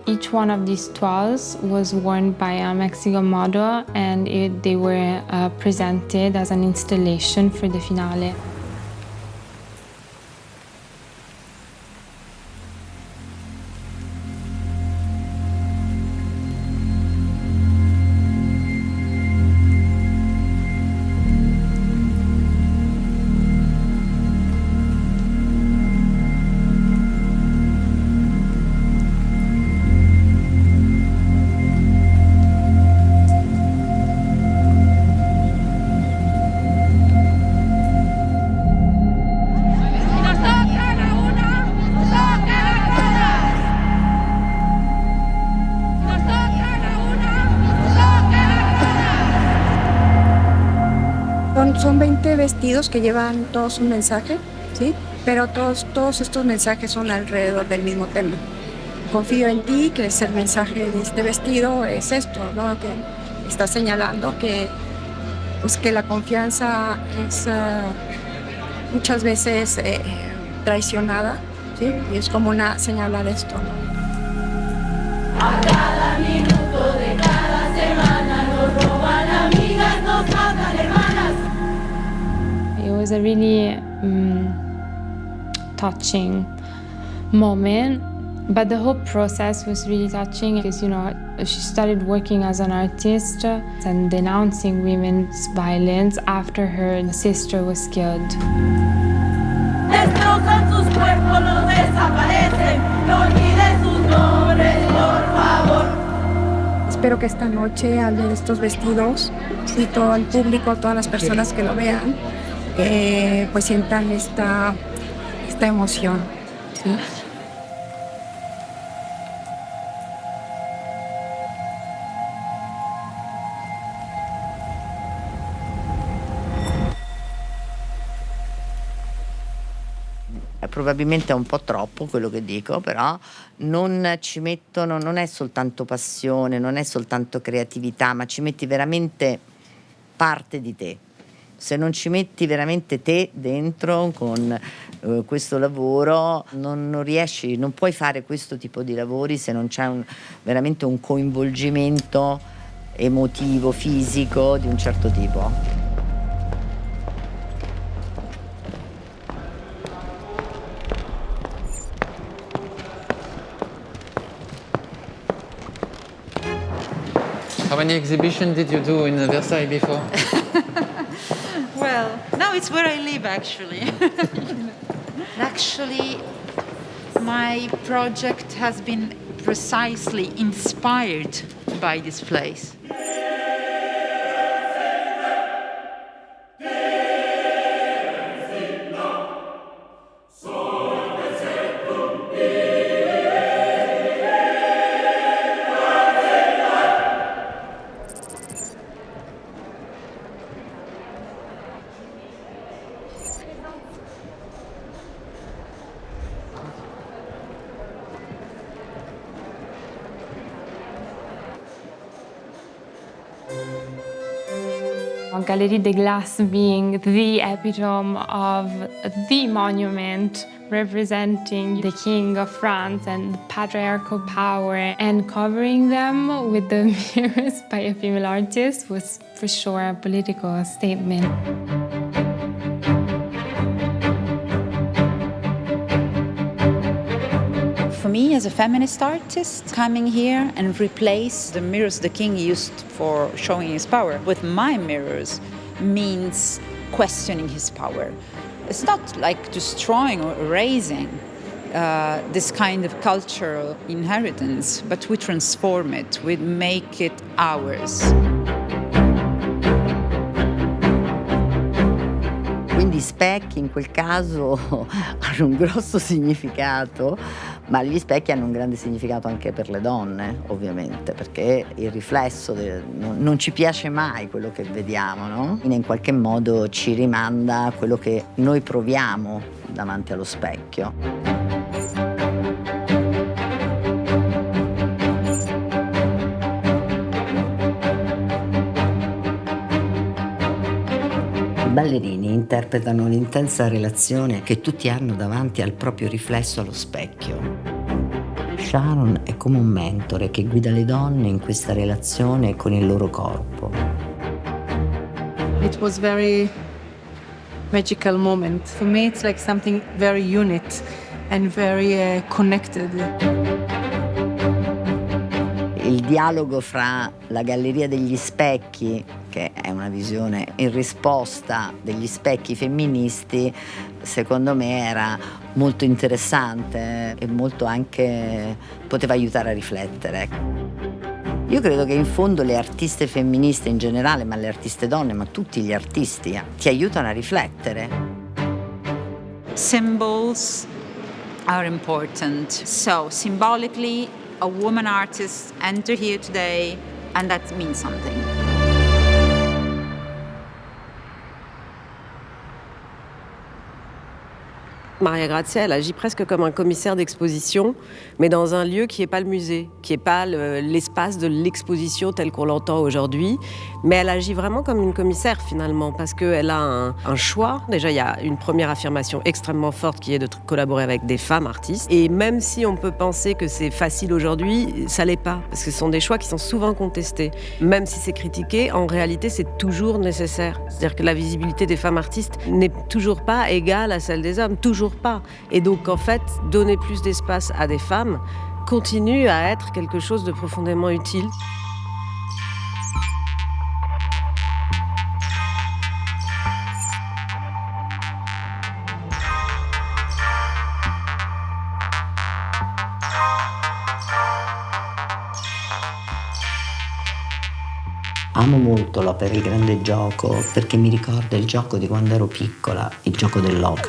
Each one of these toiles was worn by a Mexican model, and they were presented as an installation for the finale.
vestidos que llevan todos un mensaje, ¿sí? Pero todos estos mensajes son alrededor del mismo tema. Confío en ti, que es el mensaje de este vestido, es esto, ¿no? Que está señalando que, pues, que la confianza es muchas veces traicionada, ¿sí? Y es como una señalar esto, ¿no?
A cada minuto de cada semana nos roban amigas, nos matan hermanas.
It was a really touching moment, but the whole process was really touching because, you know, she started working as an artist and denouncing women's violence after her sister was killed.
Destrozan sus cuerpos, los desaparecen, no olviden sus nombres, por favor.
Espero que esta noche, al ver estos vestidos, y todo el público, todas las personas que lo vean, pues sientan esta emoción, ¿sí?
Probabilmente è un po' troppo quello che dico, però non ci mettono, non è soltanto passione, non è soltanto creatività, ma ci metti veramente parte di te. Se non ci metti veramente te dentro con questo lavoro, non riesci, non puoi fare questo tipo di lavori se non c'è veramente un coinvolgimento emotivo, fisico di un certo tipo.
How many exhibitions did you do in Versailles before?
Well, now it's where I live, actually. Actually, my project has been precisely inspired by this place.
Galerie de Glace being the epitome of the monument representing the King of France and the patriarchal power, and covering them with the mirrors by a female artist was for sure a political statement.
For me, as a feminist artist, coming here and replace the mirrors the king used for showing his power with my mirrors means questioning his power. It's not like destroying or erasing this kind of cultural inheritance, but we transform it, we make it ours.
Quindi specchi in quel caso hanno un grosso significato, ma gli specchi hanno un grande significato anche per le donne, ovviamente, perché il riflesso non ci piace mai quello che vediamo, no? In qualche modo ci rimanda a quello che noi proviamo davanti allo specchio. I ballerini interpretano l'intensa relazione che tutti hanno davanti al proprio riflesso allo specchio. Sharon è come un mentore che guida le donne in questa relazione con il loro corpo.
It was very magical moment. For me it's like something very unit and very connected.
Il dialogo fra la Galleria degli Specchi, che è una visione in risposta degli specchi femministi, secondo me era molto interessante e molto anche poteva aiutare a riflettere. Io credo che in fondo le artiste femministe in generale, ma le artiste donne, ma tutti gli artisti, ti aiutano a riflettere.
Symbols are important. So symbolically, a woman artist entered here today, and that means something.
Maria Grazia, elle agit presque comme un commissaire d'exposition, mais dans un lieu qui n'est pas le musée, qui n'est pas l'espace de l'exposition tel qu'on l'entend aujourd'hui. Mais elle agit vraiment comme une commissaire finalement, parce qu'elle a un choix. Déjà, il y a une première affirmation extrêmement forte qui est de collaborer avec des femmes artistes. Et même si on peut penser que c'est facile aujourd'hui, ça l'est pas, parce que ce sont des choix qui sont souvent contestés. Même si c'est critiqué, en réalité, c'est toujours nécessaire. C'est-à-dire que la visibilité des femmes artistes n'est toujours pas égale à celle des hommes, toujours pas. Et donc, en fait, donner plus d'espace à des femmes continue à être quelque chose de profondément utile.
Amo molto l'opera Il Grande Gioco perché mi ricorda il gioco di quando ero piccola, il gioco del loco.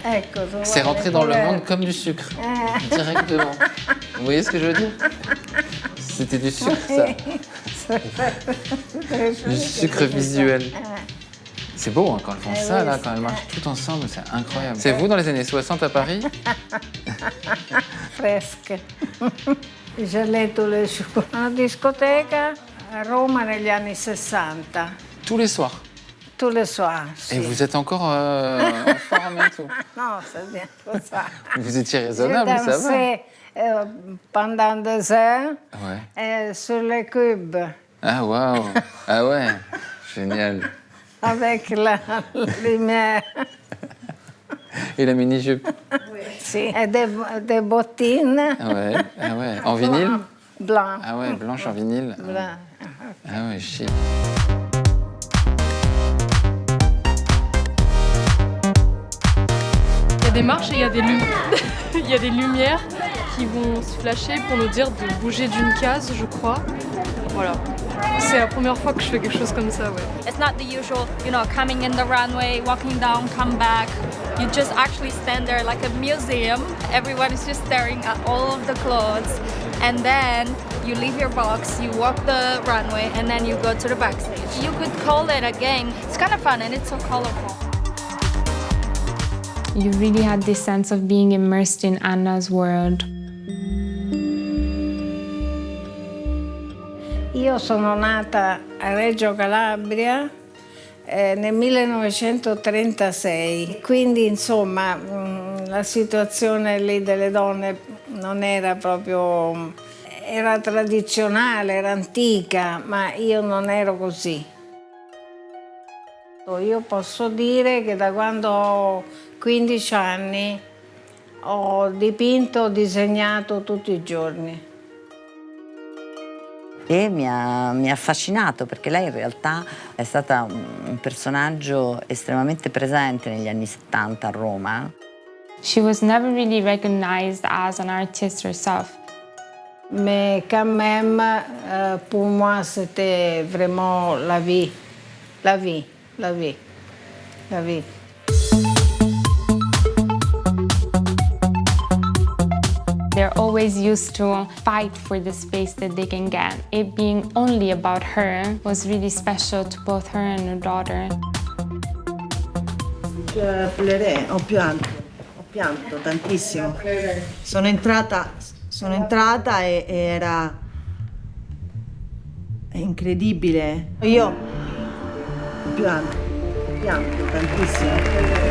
Ecco,
c'est rentré dans le monde comme du sucre, directement. Vous voyez ce que je veux dire? C'était du sucre, ça. Du sucre visuel. C'est beau hein, quand elles font ça, là, quand elles marchent toutes ensemble, c'est incroyable. C'est vous dans les années 60 à Paris?
Fresche. J'allais tous les jours. Una discoteca a Roma negli anni 60.
Tous les soirs?
Tous les soirs, si.
Et vous êtes encore en forme et tout?
Non, c'est bien pour ça.
Vous étiez raisonnable, ça va.
Pendant 2 heures,
ouais.
Sur les cubes.
Ah, waouh! Ah ouais, génial.
Avec la lumière.
Et la mini-jupe?
Oui. Si. Et des bottines.
Ah ouais. En vinyle?
Blanc.
Ah ouais, blanche en vinyle.
Blanc.
Ah ouais, chic.
Il y a des marches et il y a des il y a des lumières qui vont se flasher pour nous dire de bouger d'une case, je crois. Voilà. C'est la première fois que je fais quelque chose comme ça, ouais.
It's not the usual, coming in the runway, walking down, come back. You just actually stand there like a museum. Everyone is just staring at all of the clothes. And then you leave your box, you walk the runway, and then you go to the backstage. You could call it a game. It's kind of fun and it's so colorful.
You really had this sense of being immersed in Anna's world.
Io sono nata a Reggio Calabria nel 1936, quindi insomma la situazione lì delle donne non era proprio, era tradizionale, era antica, ma io non ero così. Io posso dire che da quando ho 15 anni ho dipinto, ho disegnato tutti i giorni.
E mi ha affascinato perché lei in realtà è stata un personaggio estremamente presente negli anni 70 a Roma.
She was never really recognized as an artist herself.
Mais quand même, pour moi, c'était vraiment la vie. La vie, la vie, la vie.
They're always used to fight for the space that they can get. It being only about her was really special to both her and her daughter.
Ho pianto tantissimo. Sono entrata e era incredibile. Io ho pianto tantissimo.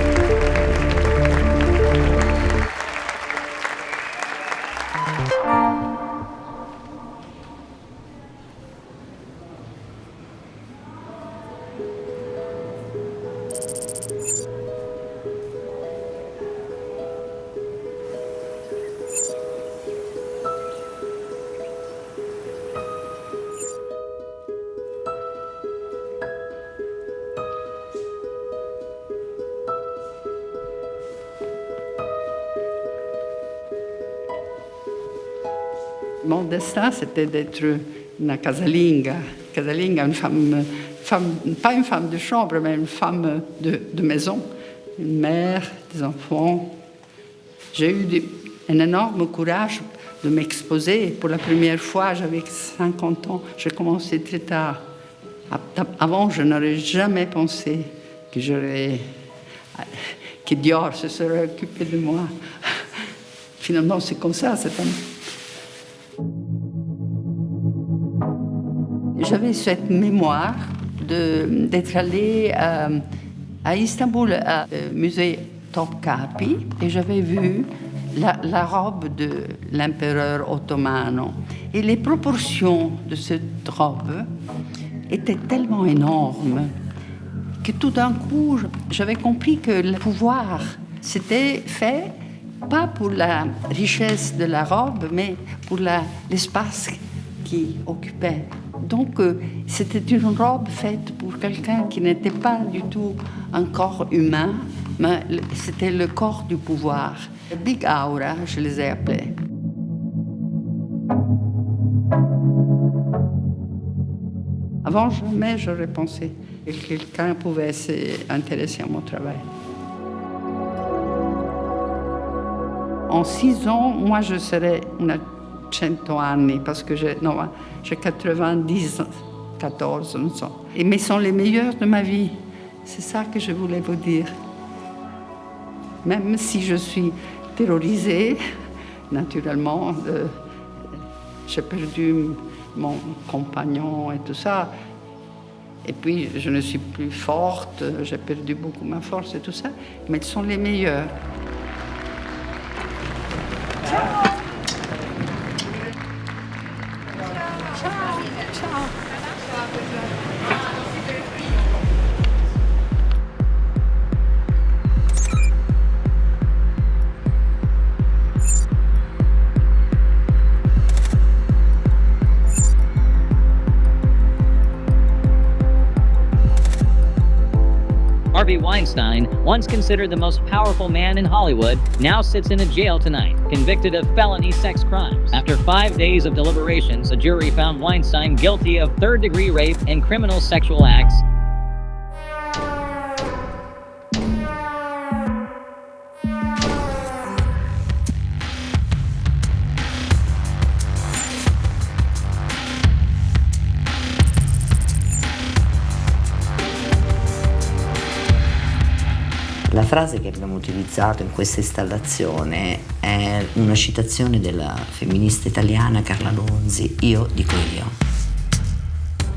Mon destin, c'était d'être une casalinga. Casalinga, une femme, pas une femme de chambre, mais une femme de maison. Une mère, des enfants. J'ai eu un énorme courage de m'exposer. Pour la première fois, j'avais 50 ans, j'ai commencé très tard. Avant, je n'aurais jamais pensé que Dior se serait occupé de moi. Finalement, c'est comme ça. J'avais cette mémoire d'être allée à Istanbul, au musée Topkapi, et j'avais vu la robe de l'empereur ottoman. Et les proportions de cette robe étaient tellement énormes que tout d'un coup, j'avais compris que le pouvoir s'était fait pas pour la richesse de la robe, mais pour l'espace qui occupait. Donc, c'était une robe faite pour quelqu'un qui n'était pas du tout un corps humain, mais c'était le corps du pouvoir. Big Aura, je les ai appelés. Avant, jamais j'aurais pensé que quelqu'un pouvait s'intéresser à mon travail. En 6 ans, moi, je serais 100 anni, parce que j'ai 90, 14, non so. Mais sont les meilleurs de ma vie. C'est ça que je voulais vous dire. Même si je suis terrorisée, naturellement, j'ai perdu mon compagnon et tout ça. Et puis, je ne suis plus forte, j'ai perdu beaucoup ma force et tout ça. Mais ils sont les meilleurs.
Harvey Weinstein, once considered the most powerful man in Hollywood, now sits in a jail tonight, convicted of felony sex crimes. After 5 days of deliberations, a jury found Weinstein guilty of third-degree rape and criminal sexual acts.
La frase che abbiamo utilizzato in questa installazione è una citazione della femminista italiana Carla Lonzi, io dico io.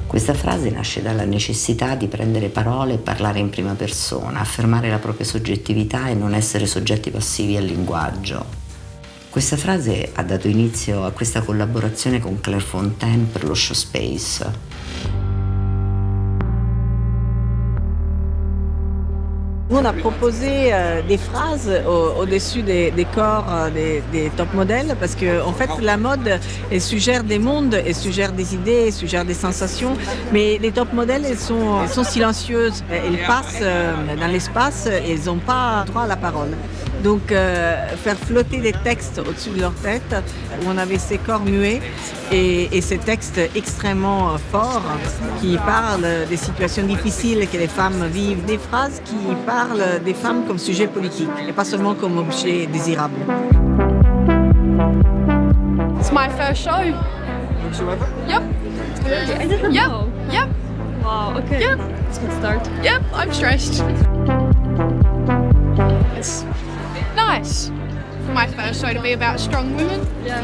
Questa frase nasce dalla necessità di prendere parole e parlare in prima persona, affermare la propria soggettività e non essere soggetti passivi al linguaggio. Questa frase ha dato inizio a questa collaborazione con Claire Fontaine per lo show Space.
On a proposé des phrases au-dessus des corps des top modèles parce que en fait la mode elle suggère des mondes, elle suggère des idées, elle suggère des sensations, mais les top modèles elles sont silencieuses, elles passent dans l'espace et elles n'ont pas droit à la parole. Donc faire flotter des textes au-dessus de leur tête où on avait ces corps muets et ces textes extrêmement forts qui parlent des situations difficiles que les femmes vivent, des phrases qui parlent des femmes comme sujet politique et pas seulement comme objet désirable.
It's my first show. Yep. Yep. Yep. Wow, okay. Yep. It's a good start. Yep, I'm stressed. It's nice for my first show to be about strong women. Yeah.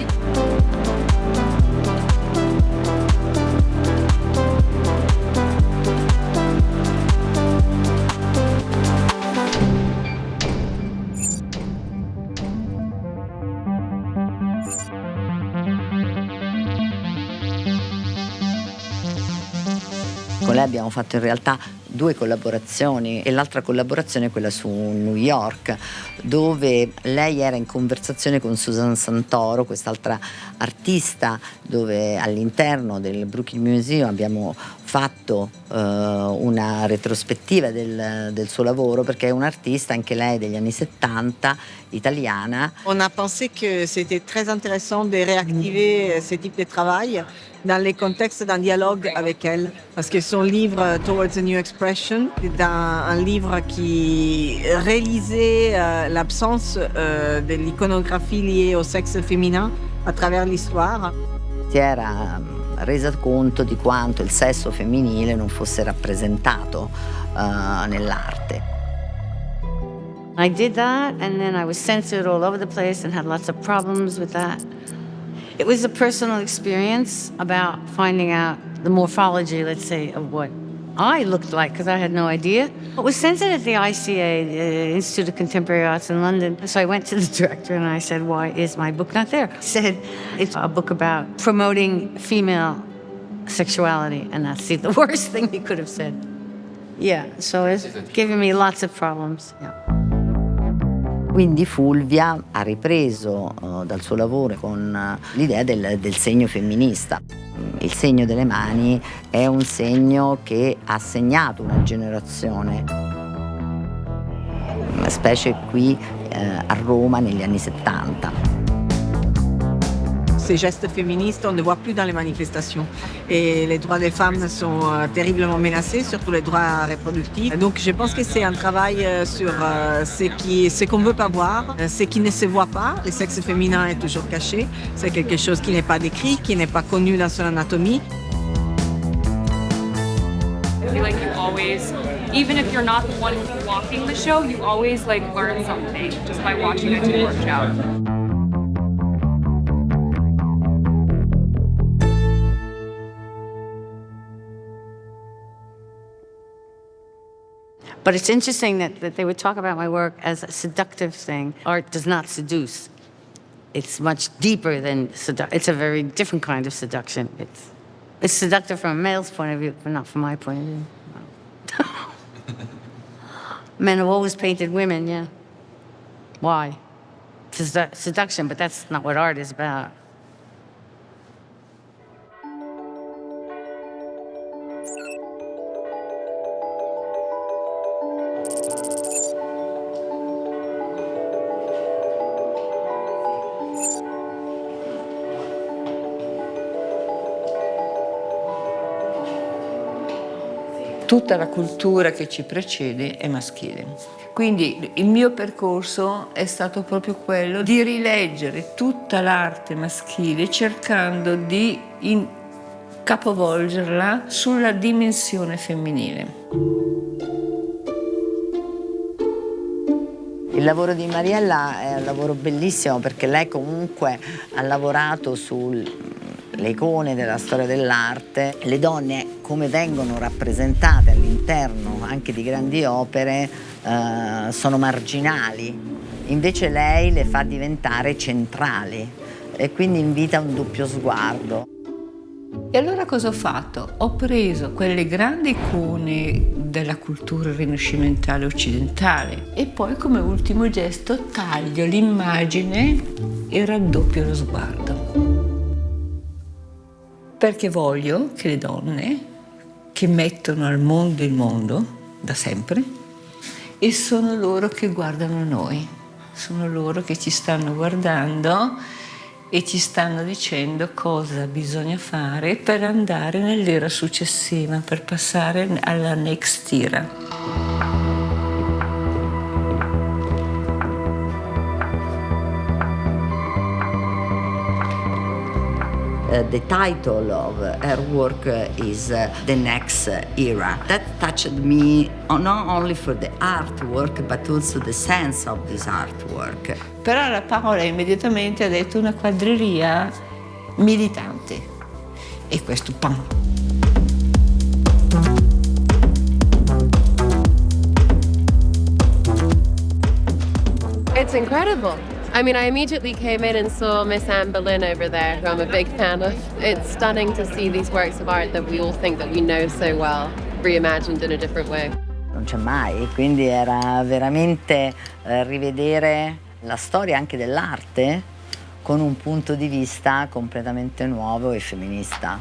Con lei abbiamo fatto in realtà 2 collaborazioni e l'altra collaborazione è quella su New York, dove lei era in conversazione con Susan Santoro, quest'altra artista, dove all'interno del Brooklyn Museum abbiamo fatto una retrospettiva del suo lavoro, perché è un'artista anche lei degli anni 70, italiana.
On a pensé que c'était très intéressant de réactiver ce type de travail dans les contextes d'un dialogue avec elle. Parce que son livre Towards a New Expression est un livre qui réalisait l'absence de l'iconographie liée au sexe féminin à travers l'histoire.
Si era resa conto di quanto il sesso femminile non fosse rappresentato nell'arte.
I did that, and then I was censored all over the place and had lots of problems with that. It was a personal experience about finding out the morphology, let's say, of what I looked like, because I had no idea. It was censored at the ICA, the Institute of Contemporary Arts in London. So I went to the director and I said, why is my book not there? He said, it's a book about promoting female sexuality, and that's the worst thing he could have said. Yeah, so it's giving me lots of problems. Yeah.
Quindi Fulvia ha ripreso dal suo lavoro con l'idea del segno femminista. Il segno delle mani è un segno che ha segnato una generazione, specie qui a Roma negli anni 70.
Ces gestes féministes, on ne voit plus dans les manifestations. Et les droits des femmes sont terriblement menacés, surtout les droits reproductifs. Donc je pense que c'est un travail sur ce qu'on ne veut pas voir, ce qui ne se voit pas. Le sexe féminin est toujours caché. C'est quelque chose qui n'est pas décrit, qui n'est pas connu dans son anatomie.
I feel like you always, even if you're not the one walking the show, you always learn something just by watching a Dior show.
But it's interesting that they would talk about my work as a seductive thing. Art does not seduce. It's much deeper than it's a very different kind of seduction. It's seductive from a male's point of view, but not from my point of view. No. Men have always painted women, yeah. Why? Seduction, but that's not what art is about.
Tutta la cultura che ci precede è maschile. Quindi il mio percorso è stato proprio quello di rileggere tutta l'arte maschile cercando di capovolgerla sulla dimensione femminile.
Il lavoro di Mariella è un lavoro bellissimo perché lei comunque ha lavorato le icone della storia dell'arte. Le donne, come vengono rappresentate all'interno anche di grandi opere, sono marginali. Invece lei le fa diventare centrali e quindi invita un doppio sguardo.
E allora cosa ho fatto? Ho preso quelle grandi icone della cultura rinascimentale occidentale e poi come ultimo gesto taglio l'immagine e raddoppio lo sguardo. Perché voglio che le donne che mettono al mondo il mondo da sempre e sono loro che guardano noi, sono loro che ci stanno guardando e ci stanno dicendo cosa bisogna fare per andare nell'era successiva, per passare alla next era.
The title of her work is The Next Era. That touched me not only for the artwork but also the sense of this artwork.
Però la parola immediatamente ha detto una quadreria militante e questo pam.
It's incredible. I mean, I immediately came in and saw Miss Anne Boleyn over there, who I'm a big fan of. It's stunning to see these works of art that we all think that we know so well, reimagined in a different way.
Non c'è mai, quindi era veramente rivedere la storia anche dell'arte con un punto di vista completamente nuovo e femminista.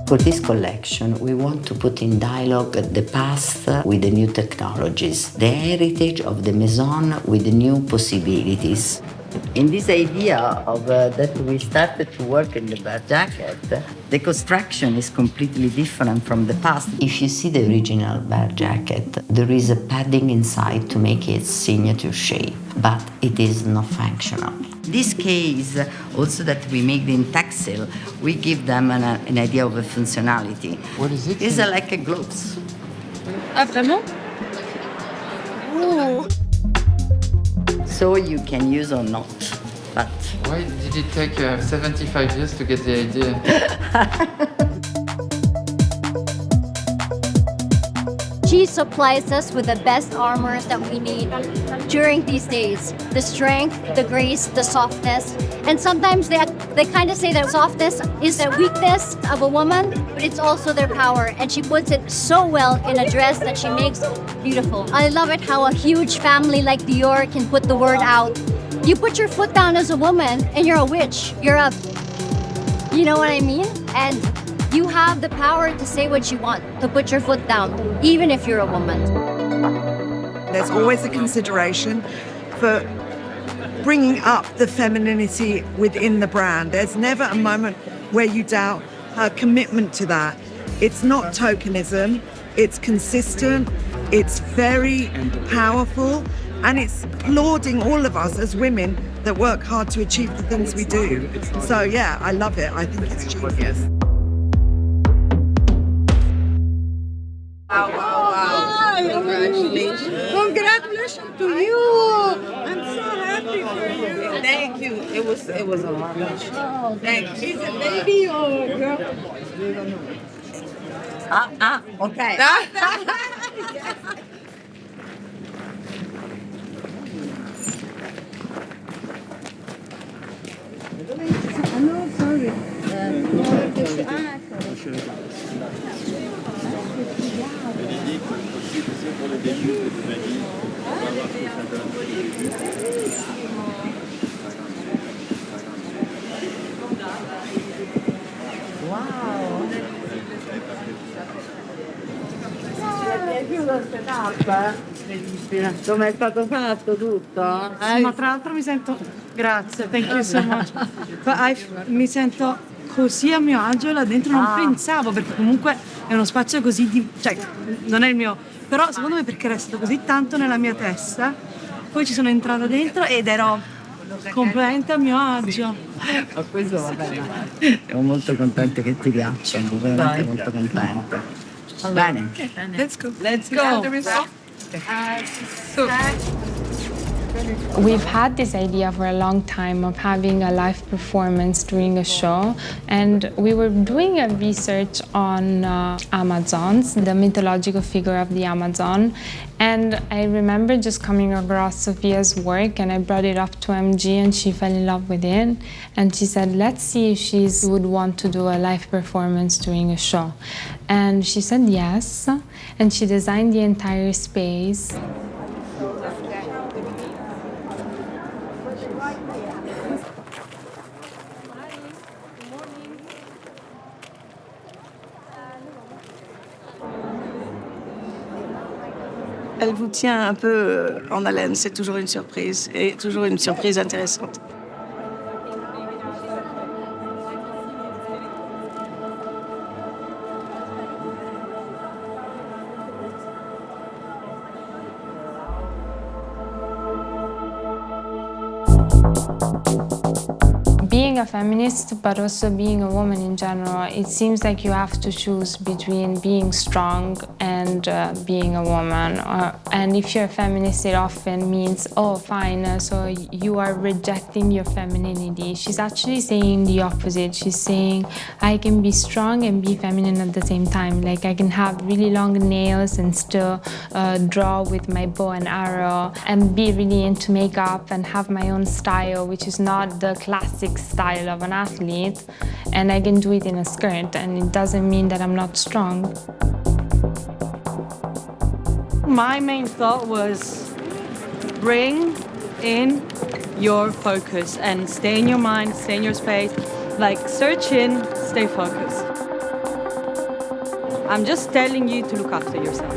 For this collection, we want to put in dialogue the past with the new technologies, the heritage of the Maison with the new possibilities. In this idea of that we started to work in the bear jacket, the construction is completely different from the past. If you see the original bear jacket, there is a padding inside to make it signature shape, but it is not functional. This case, also that we make in textile, we give them an idea of a functionality.
What is it?
It's like a gloves.
Ah, vraiment?
Ooh. So you can use or not, but...
Why did it take 75 years to get the idea?
She supplies us with the best armors that we need during these days. The strength, the grace, the softness. And sometimes they kind of say that softness is the weakness of a woman, but it's also their power. And she puts it so well in a dress that she makes beautiful. I love it how a huge family like Dior can put the word out. You put your foot down as a woman and you're a witch. You're a, you know what I mean? And you have the power to say what you want, to put your foot down, even if you're a woman.
There's always a consideration for bringing up the femininity within the brand. There's never a moment where you doubt her commitment to that. It's not tokenism, it's consistent, it's very powerful, and it's applauding all of us as women that work hard to achieve the things we do. So yeah, I love it. I think it's genius.
Wow. Congratulations. Congratulations to you. I'm so happy for you. Thank you. It was a lot. Oh, thank you. She's a lady or a girl?
Okay.
No, sorry.
Wow. Come è stato fatto tutto?
Ma tra l'altro mi sento, grazie, thank you so much. Mi sento così a mio agio là dentro, non pensavo, perché comunque è uno spazio così, cioè non è il mio, però secondo me perché era stato così tanto nella mia testa, poi ci sono entrata dentro ed ero completamente a mio agio.
Ma questo va bene. Siamo molto contenti che ti piacciono, veramente molto contenti. Bene.
Let's go.
Let's
go.
We've had this idea for a long time of having a live performance during a show, and we were doing a research on Amazons, the mythological figure of the Amazon, and I remember just coming across Sophia's work, and I brought it up to MG, and she fell in love with it, and she said, let's see if she would want to do a live performance during a show. And she said yes, and she designed the entire space.
Elle vous tient un peu en haleine, c'est toujours une surprise, et toujours une surprise intéressante.
Being a feminist, but also being a woman in general, it seems like you have to choose between being strong and being a woman. And if you're a feminist, it often means, oh, fine, so you are rejecting your femininity. She's actually saying the opposite. She's saying, I can be strong and be feminine at the same time. Like, I can have really long nails and still draw with my bow and arrow and be really into makeup and have my own style, which is not the classic style of an athlete, and I can do it in a skirt, and it doesn't mean that I'm not strong.
My main thought was bring in your focus and stay in your mind, stay in your space, like search in, stay focused. I'm just telling you to look after yourself.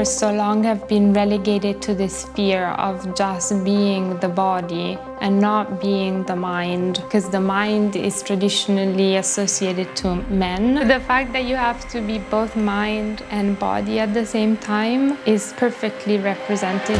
for so long have been relegated to this sphere of just being the body and not being the mind, because the mind is traditionally associated to men. The fact that you have to be both mind and body at the same time is perfectly represented.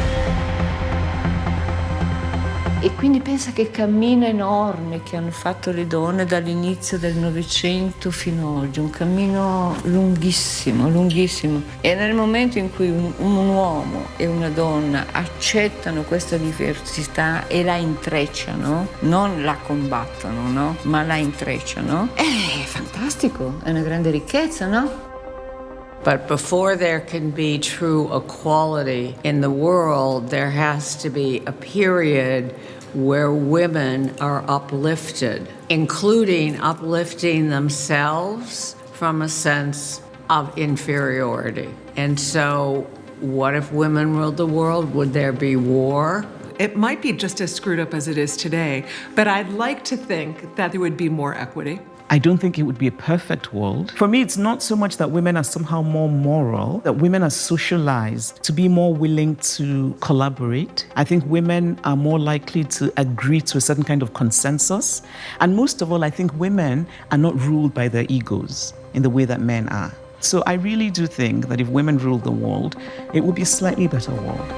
E quindi pensa che cammino enorme che hanno fatto le donne dall'inizio del Novecento fino ad oggi, un cammino lunghissimo, lunghissimo. E nel momento in cui un uomo e una donna accettano questa diversità e la intrecciano, non la combattono, no? Ma la intrecciano, è fantastico, è una grande ricchezza, no?
But before there can be true equality in the world, there has to be a period where women are uplifted, including uplifting themselves from a sense of inferiority. And so, what if women ruled the world? Would there be war?
It might be just as screwed up as it is today, but I'd like to think that there would be more equity.
I don't think it would be a perfect world. For me, it's not so much that women are somehow more moral, that women are socialized to be more willing to collaborate. I think women are more likely to agree to a certain kind of consensus. And most of all, I think women are not ruled by their egos in the way that men are. So I really do think that if women ruled the world, it would be a slightly better world.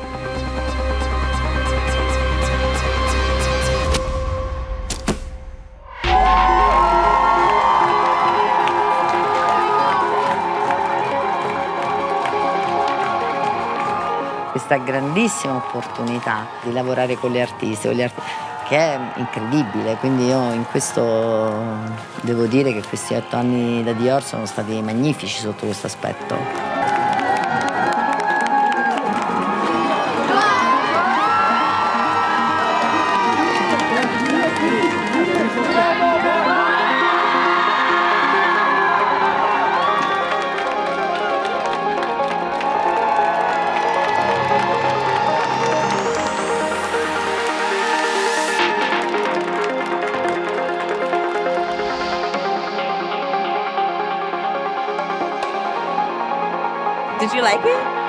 Questa grandissima opportunità di lavorare con le artiste, che è incredibile, quindi io in questo devo dire che questi 8 anni da Dior sono stati magnifici sotto questo aspetto.
Did you like it?